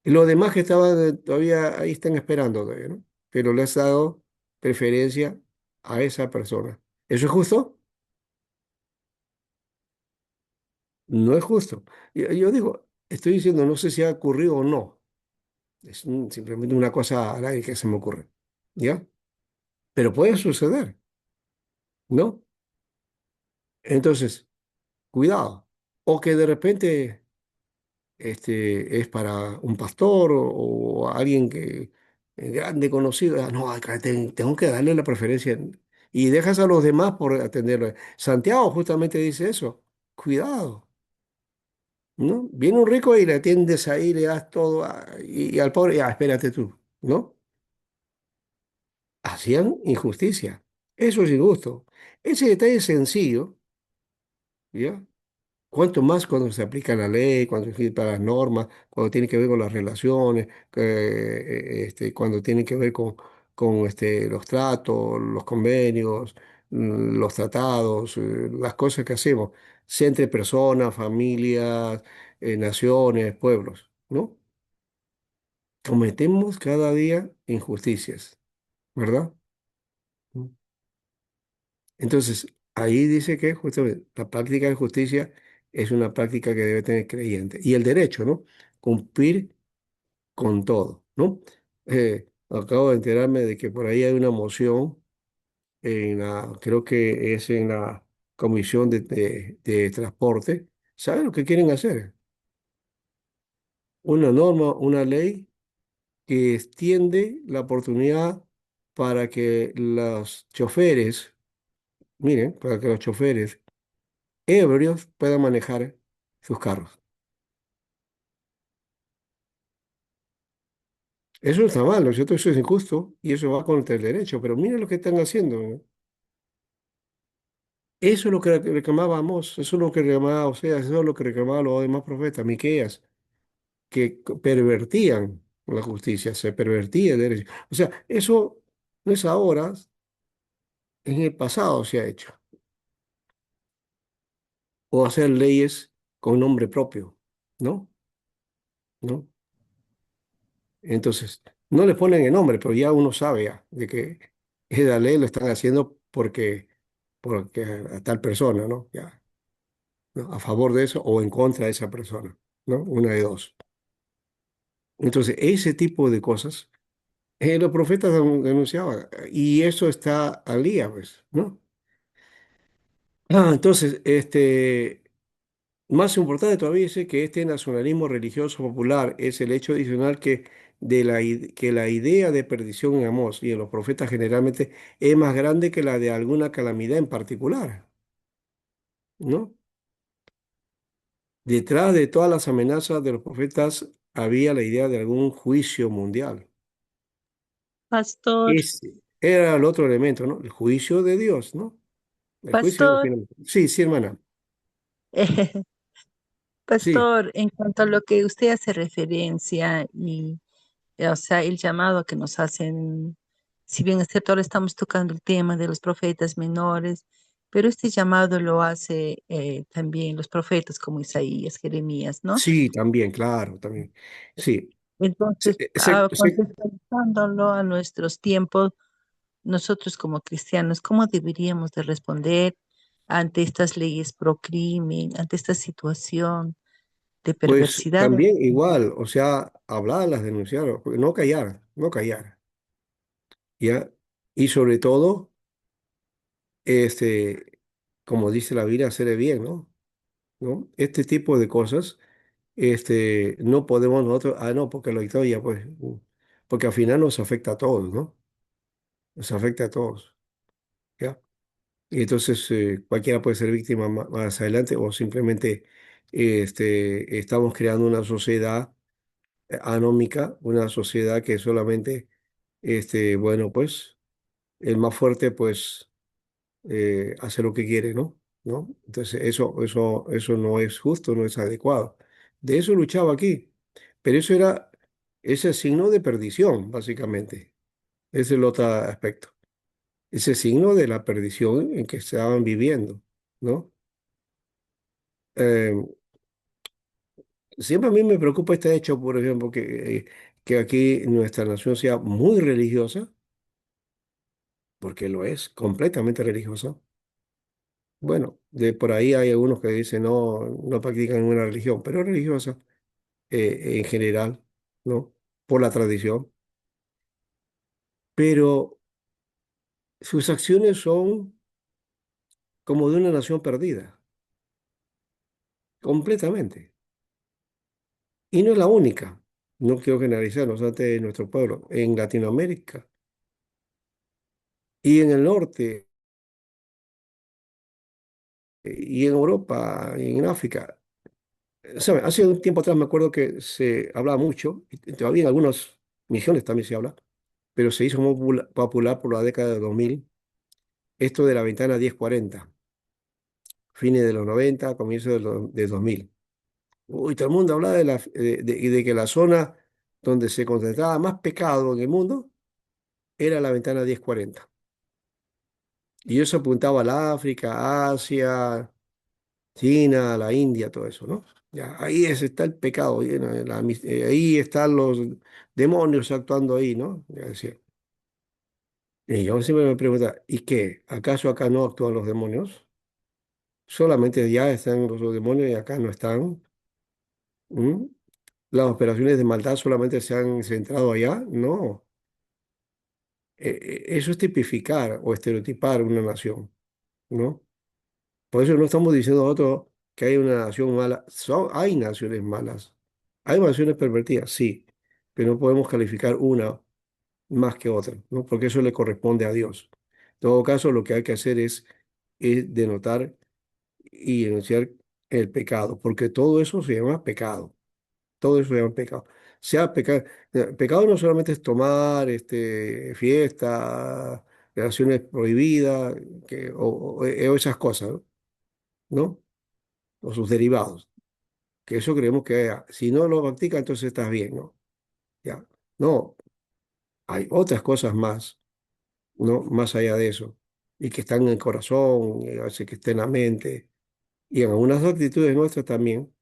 Y los demás que estaban todavía ahí están esperando todavía, ¿no? Pero le has dado preferencia a esa persona. ¿Eso es justo? No es justo. Yo digo, estoy diciendo, no sé si ha ocurrido o no. Es simplemente una cosa al aire que se me ocurre. ¿Ya? Pero puede suceder, ¿no? Entonces, cuidado. O que de repente es para un pastor o alguien que grande conocido. Ah, no, acá tengo que darle la preferencia y dejas a los demás por atenderlo. Santiago justamente dice eso. Cuidado, ¿no? Viene un rico y le atiendes ahí, le das todo y al pobre, ya, espérate tú, ¿no? Hacían injusticia. Eso es injusto. Ese detalle es sencillo, ¿ya? Cuanto más cuando se aplica la ley, cuando se para las normas, cuando tiene que ver con las relaciones, cuando tiene que ver con los tratos, los convenios, los tratados, las cosas que hacemos, sea entre personas, familias, naciones, pueblos, ¿no? Cometemos cada día injusticias, ¿verdad? Entonces, ahí dice que justamente la práctica de justicia es una práctica que debe tener creyente. Y el derecho, ¿no? Cumplir con todo, ¿no? Acabo de enterarme de que por ahí hay una moción creo que es en la Comisión de Transporte. ¿Saben lo que quieren hacer? Una norma, una ley que extiende la oportunidad para que los choferes, miren, para que los choferes ebrios puedan manejar sus carros. Eso está mal, ¿no es cierto? Eso es injusto y eso va contra el derecho, pero miren lo que están haciendo, ¿no? Eso es lo que reclamaba Amós, eso es lo que reclamaba Oseas, eso es lo que reclamaban los demás profetas, Miqueas, que pervertían la justicia, se pervertía el derecho. O sea, eso no es ahora, en el pasado se ha hecho. O hacer leyes con nombre propio, ¿no? ¿No? Entonces, no le ponen el nombre, pero ya uno sabe ya de que esa ley lo están haciendo porque a tal persona, ¿no? Ya, ¿no? A favor de eso o en contra de esa persona, ¿no? Una de dos. Entonces, ese tipo de cosas, los profetas denunciaban y eso está al día, pues, ¿no? Entonces, más importante todavía es que este nacionalismo religioso popular es el hecho adicional que la idea de perdición en Amós y en los profetas generalmente es más grande que la de alguna calamidad en particular, ¿no? Detrás de todas las amenazas de los profetas había la idea de algún juicio mundial. Pastor, Ese era el otro elemento, ¿no? El juicio de Dios, ¿no? El juicio de Dios pastor, finalmente. Sí, sí, hermana. Sí, pastor, en cuanto a lo que usted hace referencia y, o sea, el llamado que nos hacen, si bien es cierto, ahora estamos tocando el tema de los profetas menores, pero este llamado lo hace también los profetas como Isaías, Jeremías, ¿no? sí, también, claro, también. Sí. Entonces, contextualizándolo a nuestros tiempos, nosotros como cristianos, ¿cómo deberíamos de responder ante estas leyes pro crimen, ante esta situación de Pues perversidad? también igual, o sea, hablarlas, denunciarlas, porque no callar, no callar, ¿ya? Y sobre todo, este, como dice la Biblia, hacer el bien, ¿no? ¿No? Este tipo de cosas, no podemos nosotros, no, porque lo ya, pues, porque al final nos afecta a todos, ¿no? Nos afecta a todos. Y entonces cualquiera puede ser víctima más adelante o simplemente estamos creando una sociedad anómica, una sociedad que solamente, bueno, pues el más fuerte pues hace lo que quiere, ¿no? ¿No? Entonces eso no es justo, no es adecuado. De eso luchaba aquí, pero eso era ese signo de perdición, básicamente. Ese es el otro aspecto. Ese signo de la perdición en que estaban viviendo, ¿no? Eh, Siempre a mí me preocupa este hecho, por ejemplo, que aquí nuestra nación sea muy religiosa, porque lo es, completamente religiosa. Bueno, de por ahí hay algunos que dicen no practican ninguna religión, pero religiosa en general, ¿no? Por la tradición. Pero sus acciones son como de una nación perdida, completamente. Y no es la única, no quiero generalizar, no obstante, de nuestro pueblo, en Latinoamérica y en el norte y en Europa y en África. ¿Sabe? Hace un tiempo atrás me acuerdo que se hablaba mucho, y todavía en algunas misiones también se habla, pero se hizo muy popular por la década de 2000, esto de la ventana 1040, fines de los 90, comienzos de 2000. Uy, todo el mundo hablaba de que la zona donde se concentraba más pecado en el mundo era la ventana 1040. Y eso apuntaba a la África, Asia, China, la India, todo eso, ¿no? Ya, está el pecado, ahí están los demonios actuando ahí, ¿no? Ya decía. Y yo siempre me pregunto, ¿y qué? ¿Acaso acá no actúan los demonios? Solamente ya están los demonios y acá no están. ¿Mm? ¿Las operaciones de maldad solamente se han centrado allá? No. Eso es tipificar o estereotipar una nación, ¿no? Por eso no estamos diciendo nosotros que hay una nación mala. Hay naciones malas. Hay naciones pervertidas, sí, pero no podemos calificar una más que otra, ¿no? Porque eso le corresponde a Dios. En todo caso, lo que hay que hacer es denotar y denunciar el pecado, porque todo eso se llama pecado. Todo eso se llama pecado. Sea pecado, pecado no solamente es tomar fiesta, relaciones prohibidas, o esas cosas, ¿no? ¿No? O sus derivados, que eso creemos que si no lo practica, entonces estás bien, ¿no? Ya. No, hay otras cosas más, ¿no? Más allá de eso, y que están en el corazón, hace que esté en la mente, y en algunas actitudes nuestras también,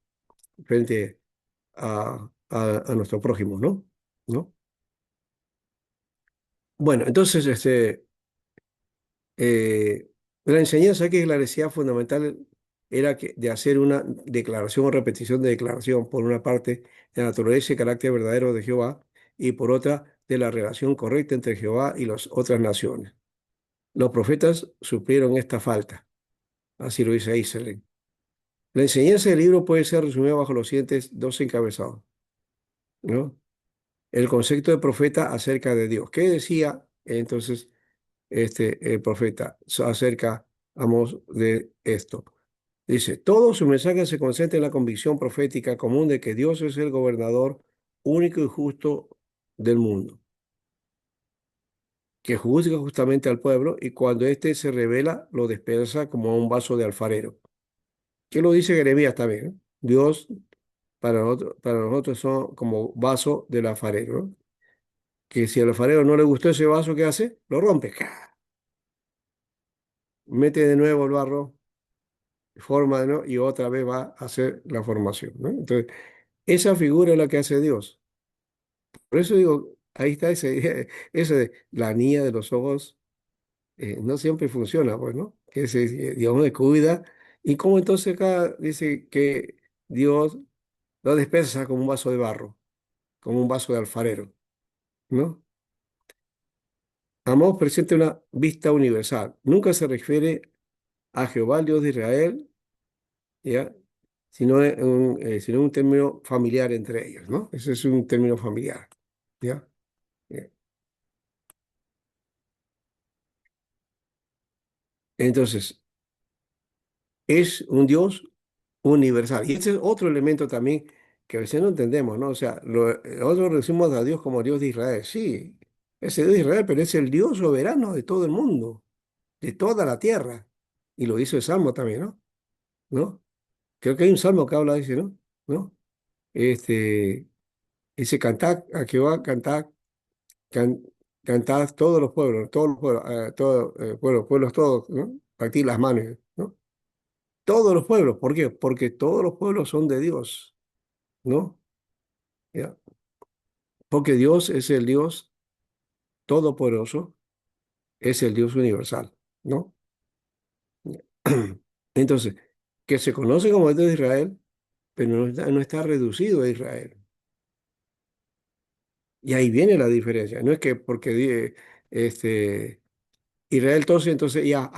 frente a nuestro prójimo, ¿no? ¿No? Bueno, entonces, eh, la enseñanza que esclarecía fundamental era que de hacer una declaración o repetición de declaración, por una parte, de la naturaleza y carácter verdadero de Jehová, y por otra, de la relación correcta entre Jehová y las otras naciones. Los profetas suplieron esta falta, así lo dice Israel. La enseñanza del libro puede ser resumida bajo los siguientes dos encabezados, ¿no? El concepto de profeta acerca de Dios. ¿Qué decía entonces el profeta acerca, vamos, de esto? Dice, todo su mensaje se concentra en la convicción profética común de que Dios es el gobernador único y justo del mundo, que juzga justamente al pueblo y cuando éste se revela lo dispersa como un vaso de alfarero. ¿Qué lo dice Jeremías también? Dios para nosotros son como vaso del alfarero, ¿no? Que si al alfarero no le gustó ese vaso, ¿qué hace? Lo rompe. ¡Ca! Mete de nuevo el barro, forma de nuevo y otra vez va a hacer la formación, ¿no? Entonces, esa figura es la que hace Dios. Por eso digo, ahí está ese de la niña de los ojos, no siempre funciona, pues, ¿no? Que Dios me cuida. ¿Y cómo entonces acá dice que Dios lo dispersa como un vaso de barro, como un vaso de alfarero, ¿no? Amós presenta una vista universal. Nunca se refiere a Jehová, el Dios de Israel, ¿ya? Sino un término familiar entre ellos, ¿no? Ese es un término familiar, ¿ya? Eh, Entonces, es un Dios universal. Y ese es otro elemento también que a veces no entendemos, ¿no? O sea, nosotros decimos a Dios como Dios de Israel. Sí, es el Dios de Israel, pero es el Dios soberano de todo el mundo, de toda la tierra. Y lo dice el Salmo también, ¿no? ¿No? Creo que hay un salmo que habla de ese, ¿no? ¿No? Este, dice, cantad a Jehová, can- cantad todos los pueblos, pueblos todos, ¿no? Partid las manos, ¿no? Todos los pueblos, ¿por qué? Porque todos los pueblos son de Dios, ¿no? ¿Ya? Porque Dios es el Dios todopoderoso, es el Dios universal, ¿no? Entonces, que se conoce como Dios de Israel, pero no está reducido a Israel. Y ahí viene la diferencia. No es que porque Israel tose, entonces ya,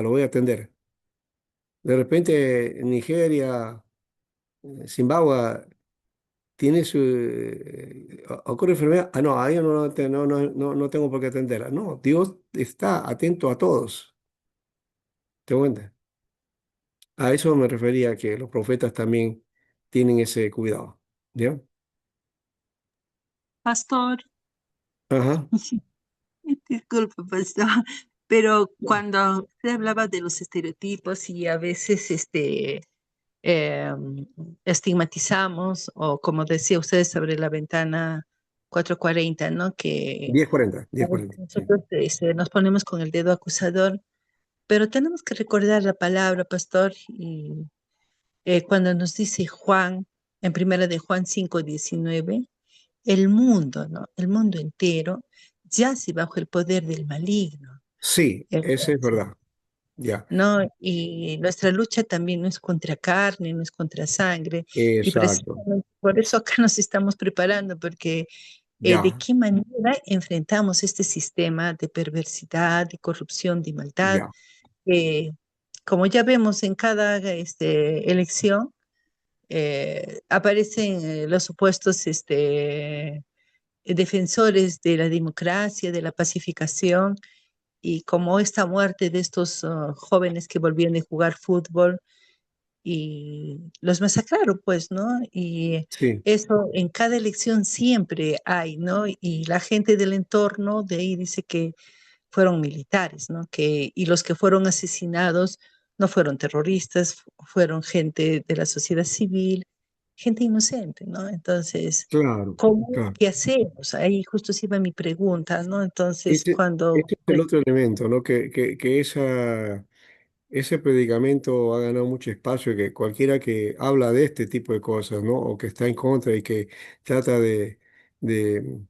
lo voy a atender. De repente Nigeria, Zimbabue, tiene ocurre enfermedad. No, ahí no tengo por qué atenderla. No, Dios está atento a todos. ¿Te das cuenta? A eso me refería, que los profetas también tienen ese cuidado. ¿Ya? Pastor, Ajá. disculpe, pastor, pero cuando usted hablaba de los estereotipos y a veces eh, estigmatizamos, o como decía usted sobre la ventana 440, ¿no? Que 10:40, a veces 10:40. Sí. nosotros nos ponemos con el dedo acusador, pero tenemos que recordar la palabra, pastor, y cuando nos dice Juan, en primera de Juan 5:19, el mundo, ¿no? El mundo entero yace bajo el poder del maligno. Sí, ese es Entonces, verdad. Ya. ¿no? Y nuestra lucha también no es contra carne, no es contra sangre, y Exacto. precisamente por eso acá nos estamos preparando, porque de Ya, qué manera enfrentamos este sistema de perversidad, de corrupción, de maldad. ya, eh, Como ya vemos en cada elección, aparecen los supuestos defensores de la democracia, de la pacificación, y como esta muerte de estos jóvenes que volvían de jugar fútbol y los masacraron, pues, ¿no? Y sí, eso en cada elección siempre hay, ¿no? Y la gente del entorno de ahí dice que fueron militares, ¿no? Y los que fueron asesinados no fueron terroristas, fueron gente de la sociedad civil, gente inocente, ¿no? Entonces, claro, ¿cómo, claro. qué hacemos? Ahí justo se iba mi pregunta, ¿no? Entonces, cuando... Este es el otro elemento, ¿no? Que ese predicamento ha ganado mucho espacio, que cualquiera que habla de este tipo de cosas, ¿no? O que está en contra y que trata de, de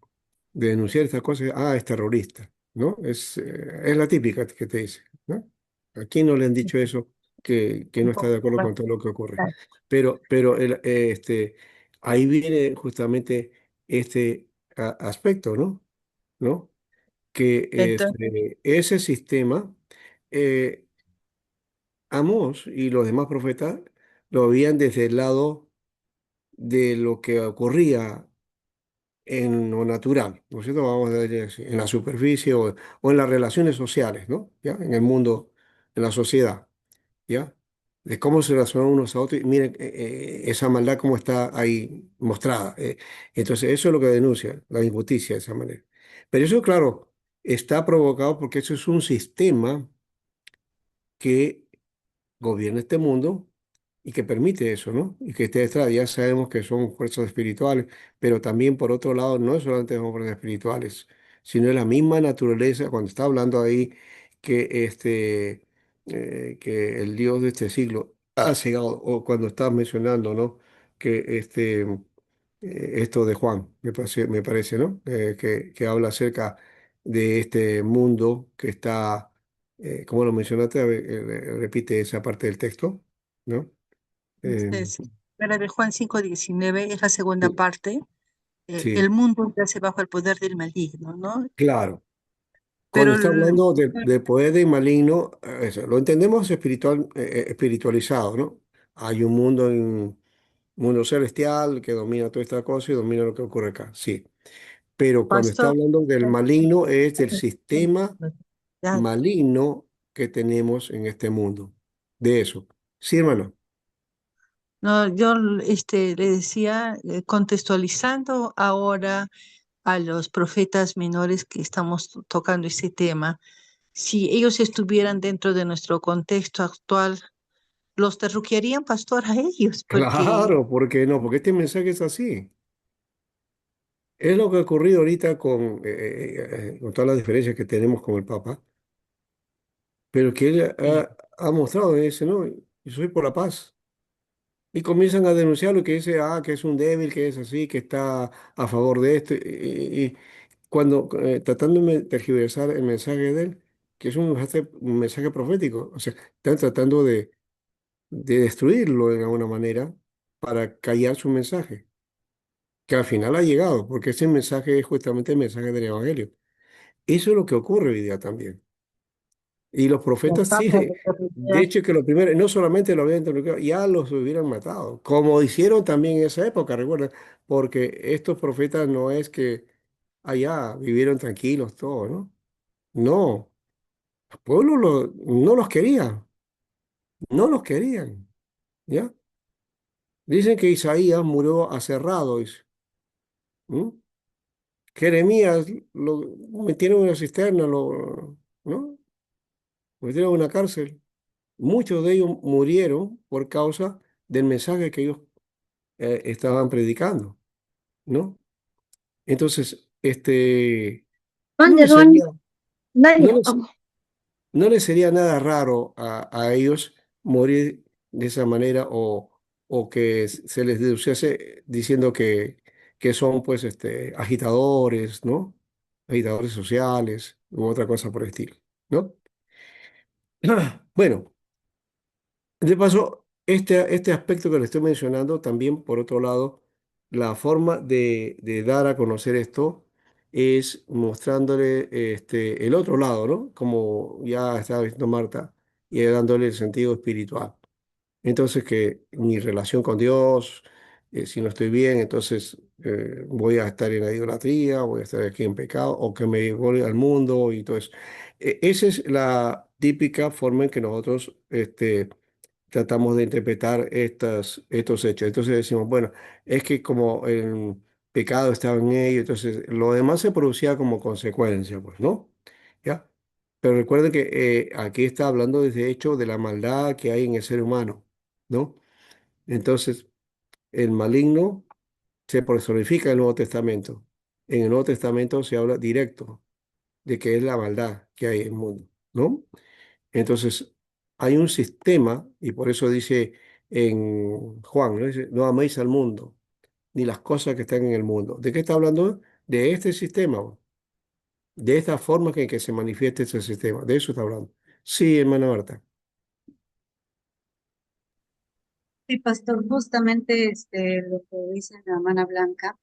denunciar estas cosas, es terrorista, ¿no? Es la típica que te dice, ¿no? ¿A quién no le han dicho eso que no está de acuerdo con todo lo que ocurre? Pero ahí viene justamente este aspecto, ¿no? ¿No? Que Entonces, ese sistema, eh, Amós y los demás profetas lo veían desde el lado de lo que ocurría en lo natural, ¿no es cierto? Vamos a decir así, en la superficie o en las relaciones sociales, ¿no? ¿Ya? En el mundo, en la sociedad, ¿ya? De cómo se relacionan unos a otros. Y miren, esa maldad cómo está ahí mostrada. Entonces, eso es lo que denuncia, la injusticia de esa manera. Pero eso, claro, está provocado porque eso es un sistema que gobierna este mundo y que permite eso, ¿no? Y que esté detrás, ya sabemos que son fuerzas espirituales, pero también por otro lado no es solamente son fuerzas espirituales, sino es la misma naturaleza, cuando está hablando ahí que, que el Dios de este siglo ha cegado, o cuando está mencionando, ¿no? Que esto de Juan, me parece, ¿no? Que habla acerca de este mundo que está, ¿cómo lo mencionaste? A ver, repite esa parte del texto, ¿no? Eh, entonces, la de Juan 5:19 es la segunda sí, parte. El sí, mundo yace bajo el poder del maligno, ¿no? claro. Cuando Pero está hablando de poder de maligno, eso, lo entendemos espiritualizado, ¿no? Hay un mundo celestial que domina toda esta cosa y domina lo que ocurre acá, sí. Pero cuando está pastor, hablando del maligno es del sistema ya, maligno que tenemos en este mundo. De eso. Sí, hermano. No, yo le decía, contextualizando ahora a los profetas menores que estamos tocando este tema, si ellos estuvieran dentro de nuestro contexto actual, los terruquearían, pastor, a ellos, porque Claro, ¿por qué no? Porque este mensaje es así. Es lo que ha ocurrido ahorita con todas las diferencias que tenemos con el Papa, pero que él ha mostrado, dice, no, yo soy por la paz. Y comienzan a denunciar lo que dice, que es un débil, que es así, que está a favor de esto. Y cuando tratando de tergiversar el mensaje de él, que es un mensaje profético, o sea, están tratando de destruirlo de alguna manera para callar su mensaje, que al final ha llegado, porque ese mensaje es justamente el mensaje del Evangelio. Eso es lo que ocurre hoy día también. Y los la profetas sí, etapa de hecho que lo primero, no solamente lo habían interrogado, ya los hubieran matado, como hicieron también en esa época, recuerda, porque estos profetas no es que allá vivieron tranquilos todos, ¿no? No, el pueblo no los quería, no los querían, ¿ya? Dicen que Isaías murió aserrado, dice, ¿m? Jeremías lo metieron en una cisterna, ¿no? Lo metieron en una cárcel. Muchos de ellos murieron por causa del mensaje que ellos estaban predicando, ¿no? Entonces, no ¿Dónde, les dónde? sería, no Nadie. les, no les sería nada raro a ellos morir de esa manera o que se les deduciese diciendo que son, pues, agitadores, ¿no? Agitadores sociales u otra cosa por el estilo, ¿no? Bueno. De paso, este aspecto que le estoy mencionando, también por otro lado, la forma de dar a conocer esto es mostrándole el otro lado, ¿no? Como ya estaba diciendo Marta, y dándole el sentido espiritual. Entonces, que mi relación con Dios, si no estoy bien, entonces voy a estar en la idolatría, voy a estar aquí en pecado, o que me voy al mundo y todo eso. Esa es la típica forma en que nosotros tratamos de interpretar estos hechos. Entonces decimos, bueno, es que como el pecado estaba en ello, entonces lo demás se producía como consecuencia, pues, ¿no? ¿Ya? Pero recuerden que aquí está hablando desde hecho de la maldad que hay en el ser humano, ¿no? Entonces, el maligno se personifica en el Nuevo Testamento. En el Nuevo Testamento se habla directo de que es la maldad que hay en el mundo, ¿no? Entonces, hay un sistema, y por eso dice en Juan, ¿no? Dice, no améis al mundo, ni las cosas que están en el mundo. ¿De qué está hablando? De este sistema, de esta forma que se manifiesta ese sistema. De eso está hablando. Sí, hermana Marta. Sí, pastor, justamente lo que dice la hermana Blanca.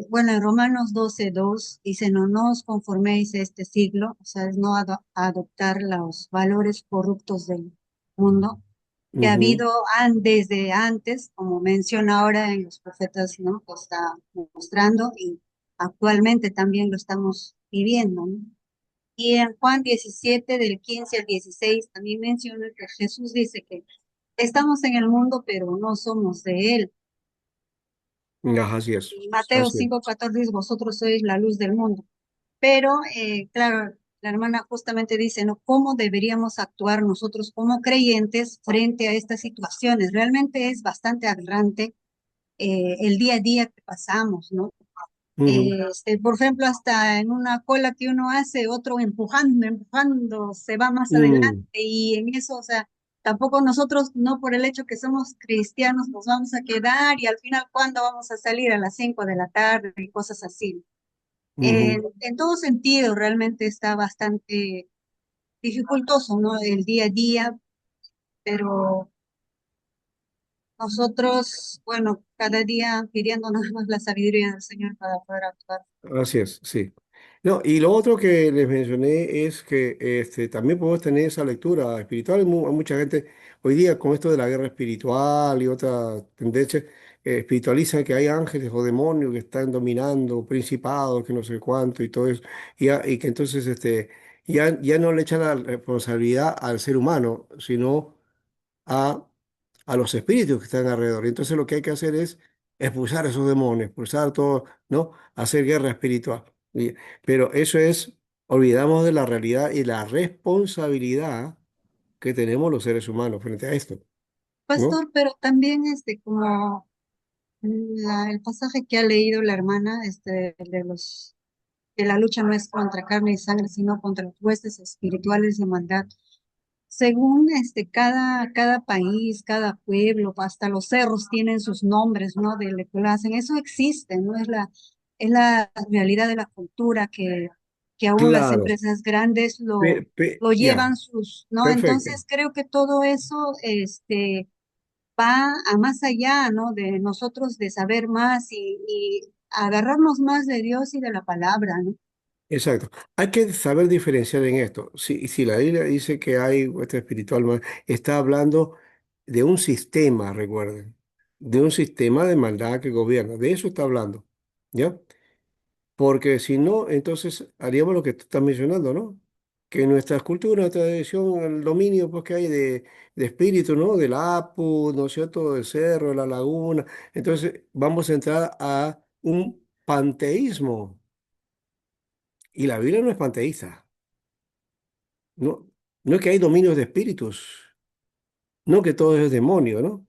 Bueno, en Romanos 12:2 dice, no, no os conforméis a este siglo, o sea, es no adoptar los valores corruptos del mundo que ha Ujú, habido desde antes, como menciona ahora en los profetas, ¿no? Que está mostrando y actualmente también lo estamos viviendo, ¿no? Y en Juan 17, del 15 al 16, también menciona que Jesús dice que estamos en el mundo, pero no somos de él. ajá, así es. Y Mateo Así es. 5:14 dice, vosotros sois la luz del mundo. Pero, claro, la hermana justamente dice, ¿no? ¿Cómo deberíamos actuar nosotros como creyentes frente a estas situaciones? Realmente es bastante aberrante el día a día que pasamos, ¿no? Ujú, Por ejemplo, hasta en una cola que uno hace, otro empujando, empujando, se va más adelante mm, y en eso, o sea, tampoco nosotros, no por el hecho que somos cristianos, nos vamos a quedar y al final, ¿cuándo vamos a salir? A las 5 de la tarde y cosas así. ujú. En todo sentido, realmente está bastante dificultoso, ¿no? El día a día, pero nosotros, bueno, cada día pidiendo nada más la sabiduría del Señor para poder actuar. Así es, sí. No, y lo otro que les mencioné es que también podemos tener esa lectura espiritual. Hay mucha gente hoy día con esto de la guerra espiritual y otras tendencias, espiritualizan que hay ángeles o demonios que están dominando, principados, que no sé cuánto y todo eso. Y que entonces ya no le echan la responsabilidad al ser humano, sino a, a los espíritus que están alrededor. Entonces lo que hay que hacer es expulsar esos demonios, expulsar todo, ¿no? Hacer guerra espiritual. Pero eso es, olvidamos de la realidad y la responsabilidad que tenemos los seres humanos frente a esto, ¿no? Pastor, pero también como el pasaje que ha leído la hermana, de los que la lucha no es contra carne y sangre, sino contra los huestes espirituales de maldad. Según cada país, cada pueblo, hasta los cerros tienen sus nombres, ¿no? De lo que lo hacen. Eso existe, ¿no? Es la realidad de la cultura que aún las Claro, empresas grandes lo ya, llevan ¿no? perfecto. Entonces creo que todo eso, va a más allá, ¿no? De nosotros de saber más y agarrarnos más de Dios y de la palabra, ¿no? Exacto. Hay que saber diferenciar en esto. Si la Biblia dice que hay hueste espiritual, está hablando de un sistema, recuerden, de un sistema de maldad que gobierna. De eso está hablando, ¿ya? Porque si no, entonces haríamos lo que tú estás mencionando, ¿no? Que en nuestras culturas, nuestra tradición, el dominio pues, que hay de espíritu, ¿no? Del Apu, ¿no es cierto? Del cerro, de la laguna. Entonces vamos a entrar a un panteísmo. Y la Biblia no es panteísta. No, no es que hay dominios de espíritus, no que todo es demonio, ¿no?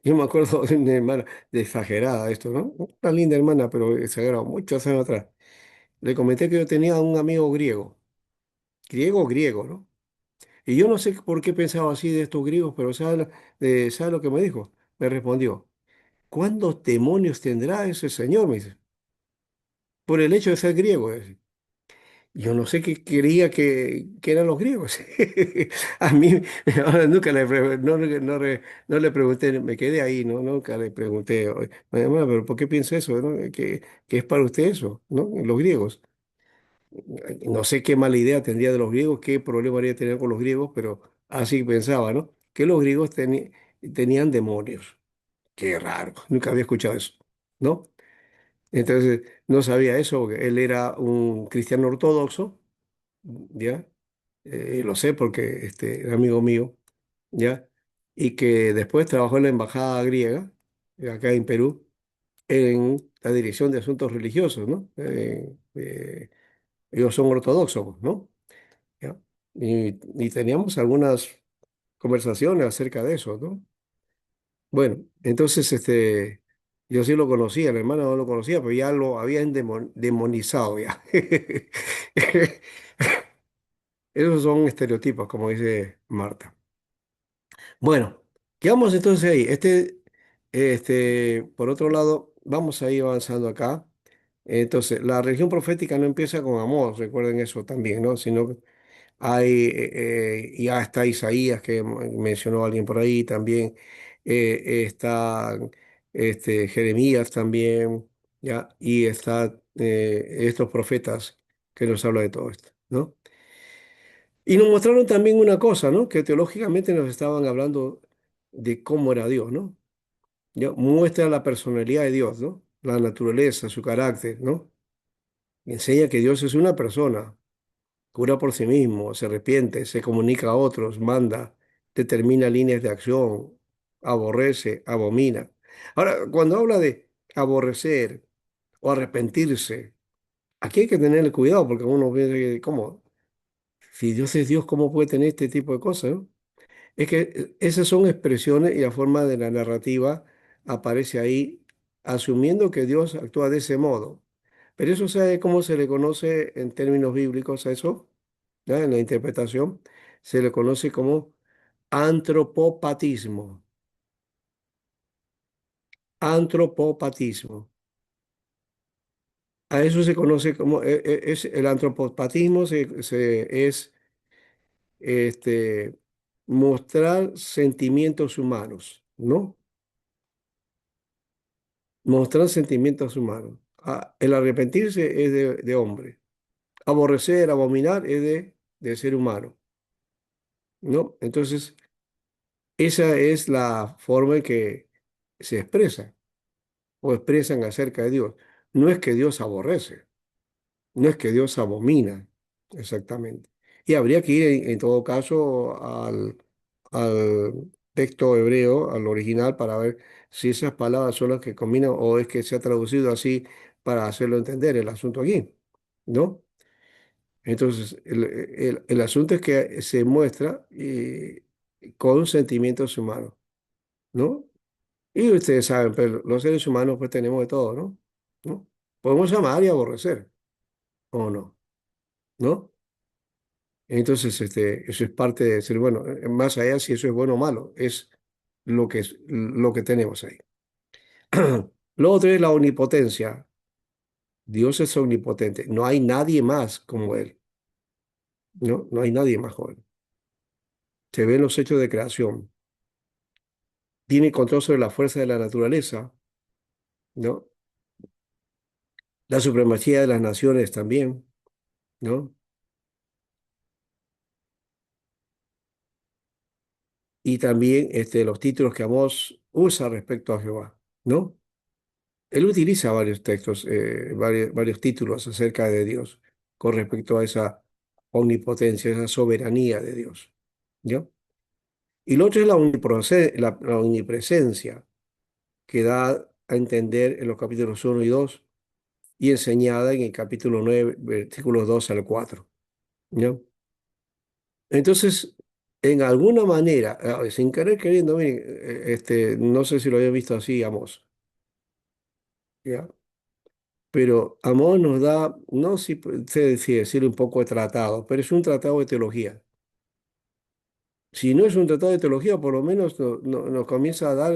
Yo me acuerdo de una hermana, de exagerada esto, ¿no? Una linda hermana, pero exagerada, muchos años atrás. Le comenté que yo tenía un amigo griego, ¿no? Y yo no sé por qué pensaba así de estos griegos, pero ¿sabe lo que me dijo? Me respondió, ¿cuántos demonios tendrá ese señor? Me dice, por el hecho de ser griego. Yo no sé qué quería que eran los griegos. A mí, ahora nunca no le pregunté, me quedé ahí, ¿no? Nunca le pregunté, "Oye, mamá, pero ¿por qué piensa eso, no? ¿Que es para usted eso, ¿no? Los griegos. No sé qué mala idea tendría de los griegos, qué problema haría tener con los griegos, pero así pensaba, ¿no? Que los griegos tenían demonios. Qué raro, nunca había escuchado eso, ¿no? Entonces, no sabía eso, porque él era un cristiano ortodoxo, ¿ya? Lo sé porque era amigo mío, ¿ya? Y que después trabajó en la embajada griega, acá en Perú, en la dirección de asuntos religiosos, ¿no? Ellos son ortodoxos, ¿no? ¿Ya? Y teníamos algunas conversaciones acerca de eso, ¿no? Bueno, entonces, yo sí lo conocía, el hermano no lo conocía, pero ya lo habían demonizado ya. Esos son estereotipos, como dice Marta. Bueno, quedamos entonces ahí. Por otro lado, vamos a ir avanzando acá. Entonces, la religión profética no empieza con amor, recuerden eso también, ¿no? Sino que ya está Isaías, que mencionó alguien por ahí también. Está Jeremías también, ¿ya? Y está estos profetas que nos hablan de todo esto, ¿no? Y nos mostraron también una cosa, ¿no? Que teológicamente nos estaban hablando de cómo era Dios, ¿no? ¿Ya? Muestra la personalidad de Dios, ¿no? La naturaleza, su carácter, ¿no? Enseña que Dios es una persona, cura por sí mismo, se arrepiente, se comunica a otros, manda, determina líneas de acción, aborrece, abomina. Ahora, cuando habla de aborrecer o arrepentirse, aquí hay que tener cuidado porque uno ve, ¿cómo? Si Dios es Dios, ¿cómo puede tener este tipo de cosas, ¿no? Es que esas son expresiones y la forma de la narrativa aparece ahí, asumiendo que Dios actúa de ese modo. Pero eso sabe cómo se le conoce en términos bíblicos a eso, ¿ya? En la interpretación, se le conoce como antropopatismo. Antropopatismo. A eso se conoce como, el antropopatismo es mostrar sentimientos humanos, ¿no? Mostrar sentimientos humanos. El arrepentirse es de hombre. Aborrecer, abominar es de ser humano, ¿no? Entonces, esa es la forma en que se expresa o expresan acerca de Dios. No es que Dios aborrece, no es que Dios abomina, exactamente. Y habría que ir en todo caso al texto hebreo, al original, para ver si esas palabras son las que combinan o es que se ha traducido así para hacerlo entender el asunto aquí, ¿no? Entonces, el asunto es que se muestra con sentimientos humanos, ¿no? Y ustedes saben, pero los seres humanos pues tenemos de todo, ¿no? ¿No? Podemos amar y aborrecer, ¿o no? ¿No? Entonces, eso es parte de decir, bueno, más allá si eso es bueno o malo, es lo que tenemos ahí. Lo otro es la omnipotencia. Dios es omnipotente. No hay nadie más como Él. No, no hay nadie más como Él. Se ven los hechos de creación. Tiene control sobre la fuerza de la naturaleza, ¿no? La supremacía de las naciones también, ¿no? Y también los títulos que Amós usa respecto a Jehová, ¿no? Él utiliza varios textos, varios títulos acerca de Dios con respecto a esa omnipotencia, esa soberanía de Dios, ¿ya? Y lo otro es la omnipresencia que da a entender en los capítulos 1 y 2 y enseñada en el capítulo 9 versículos 2 al 4, ¿ya? Entonces, en alguna manera, sin querer queriendo, miren, no sé si lo había visto así, Amós, ¿ya? Pero Amós nos da, no sé si decir un poco de tratado, pero es un tratado de teología. Si no es un tratado de teología, por lo menos nos comienza a dar,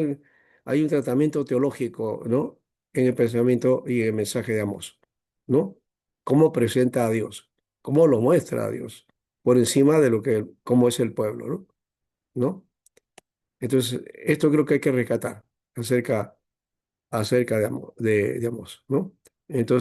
hay un tratamiento teológico, ¿no? En el pensamiento y el mensaje de Amós, ¿no? Cómo presenta a Dios, cómo lo muestra a Dios, por encima de cómo es el pueblo, ¿no? ¿No? Entonces, esto creo que hay que rescatar acerca de Amós, ¿no? Entonces,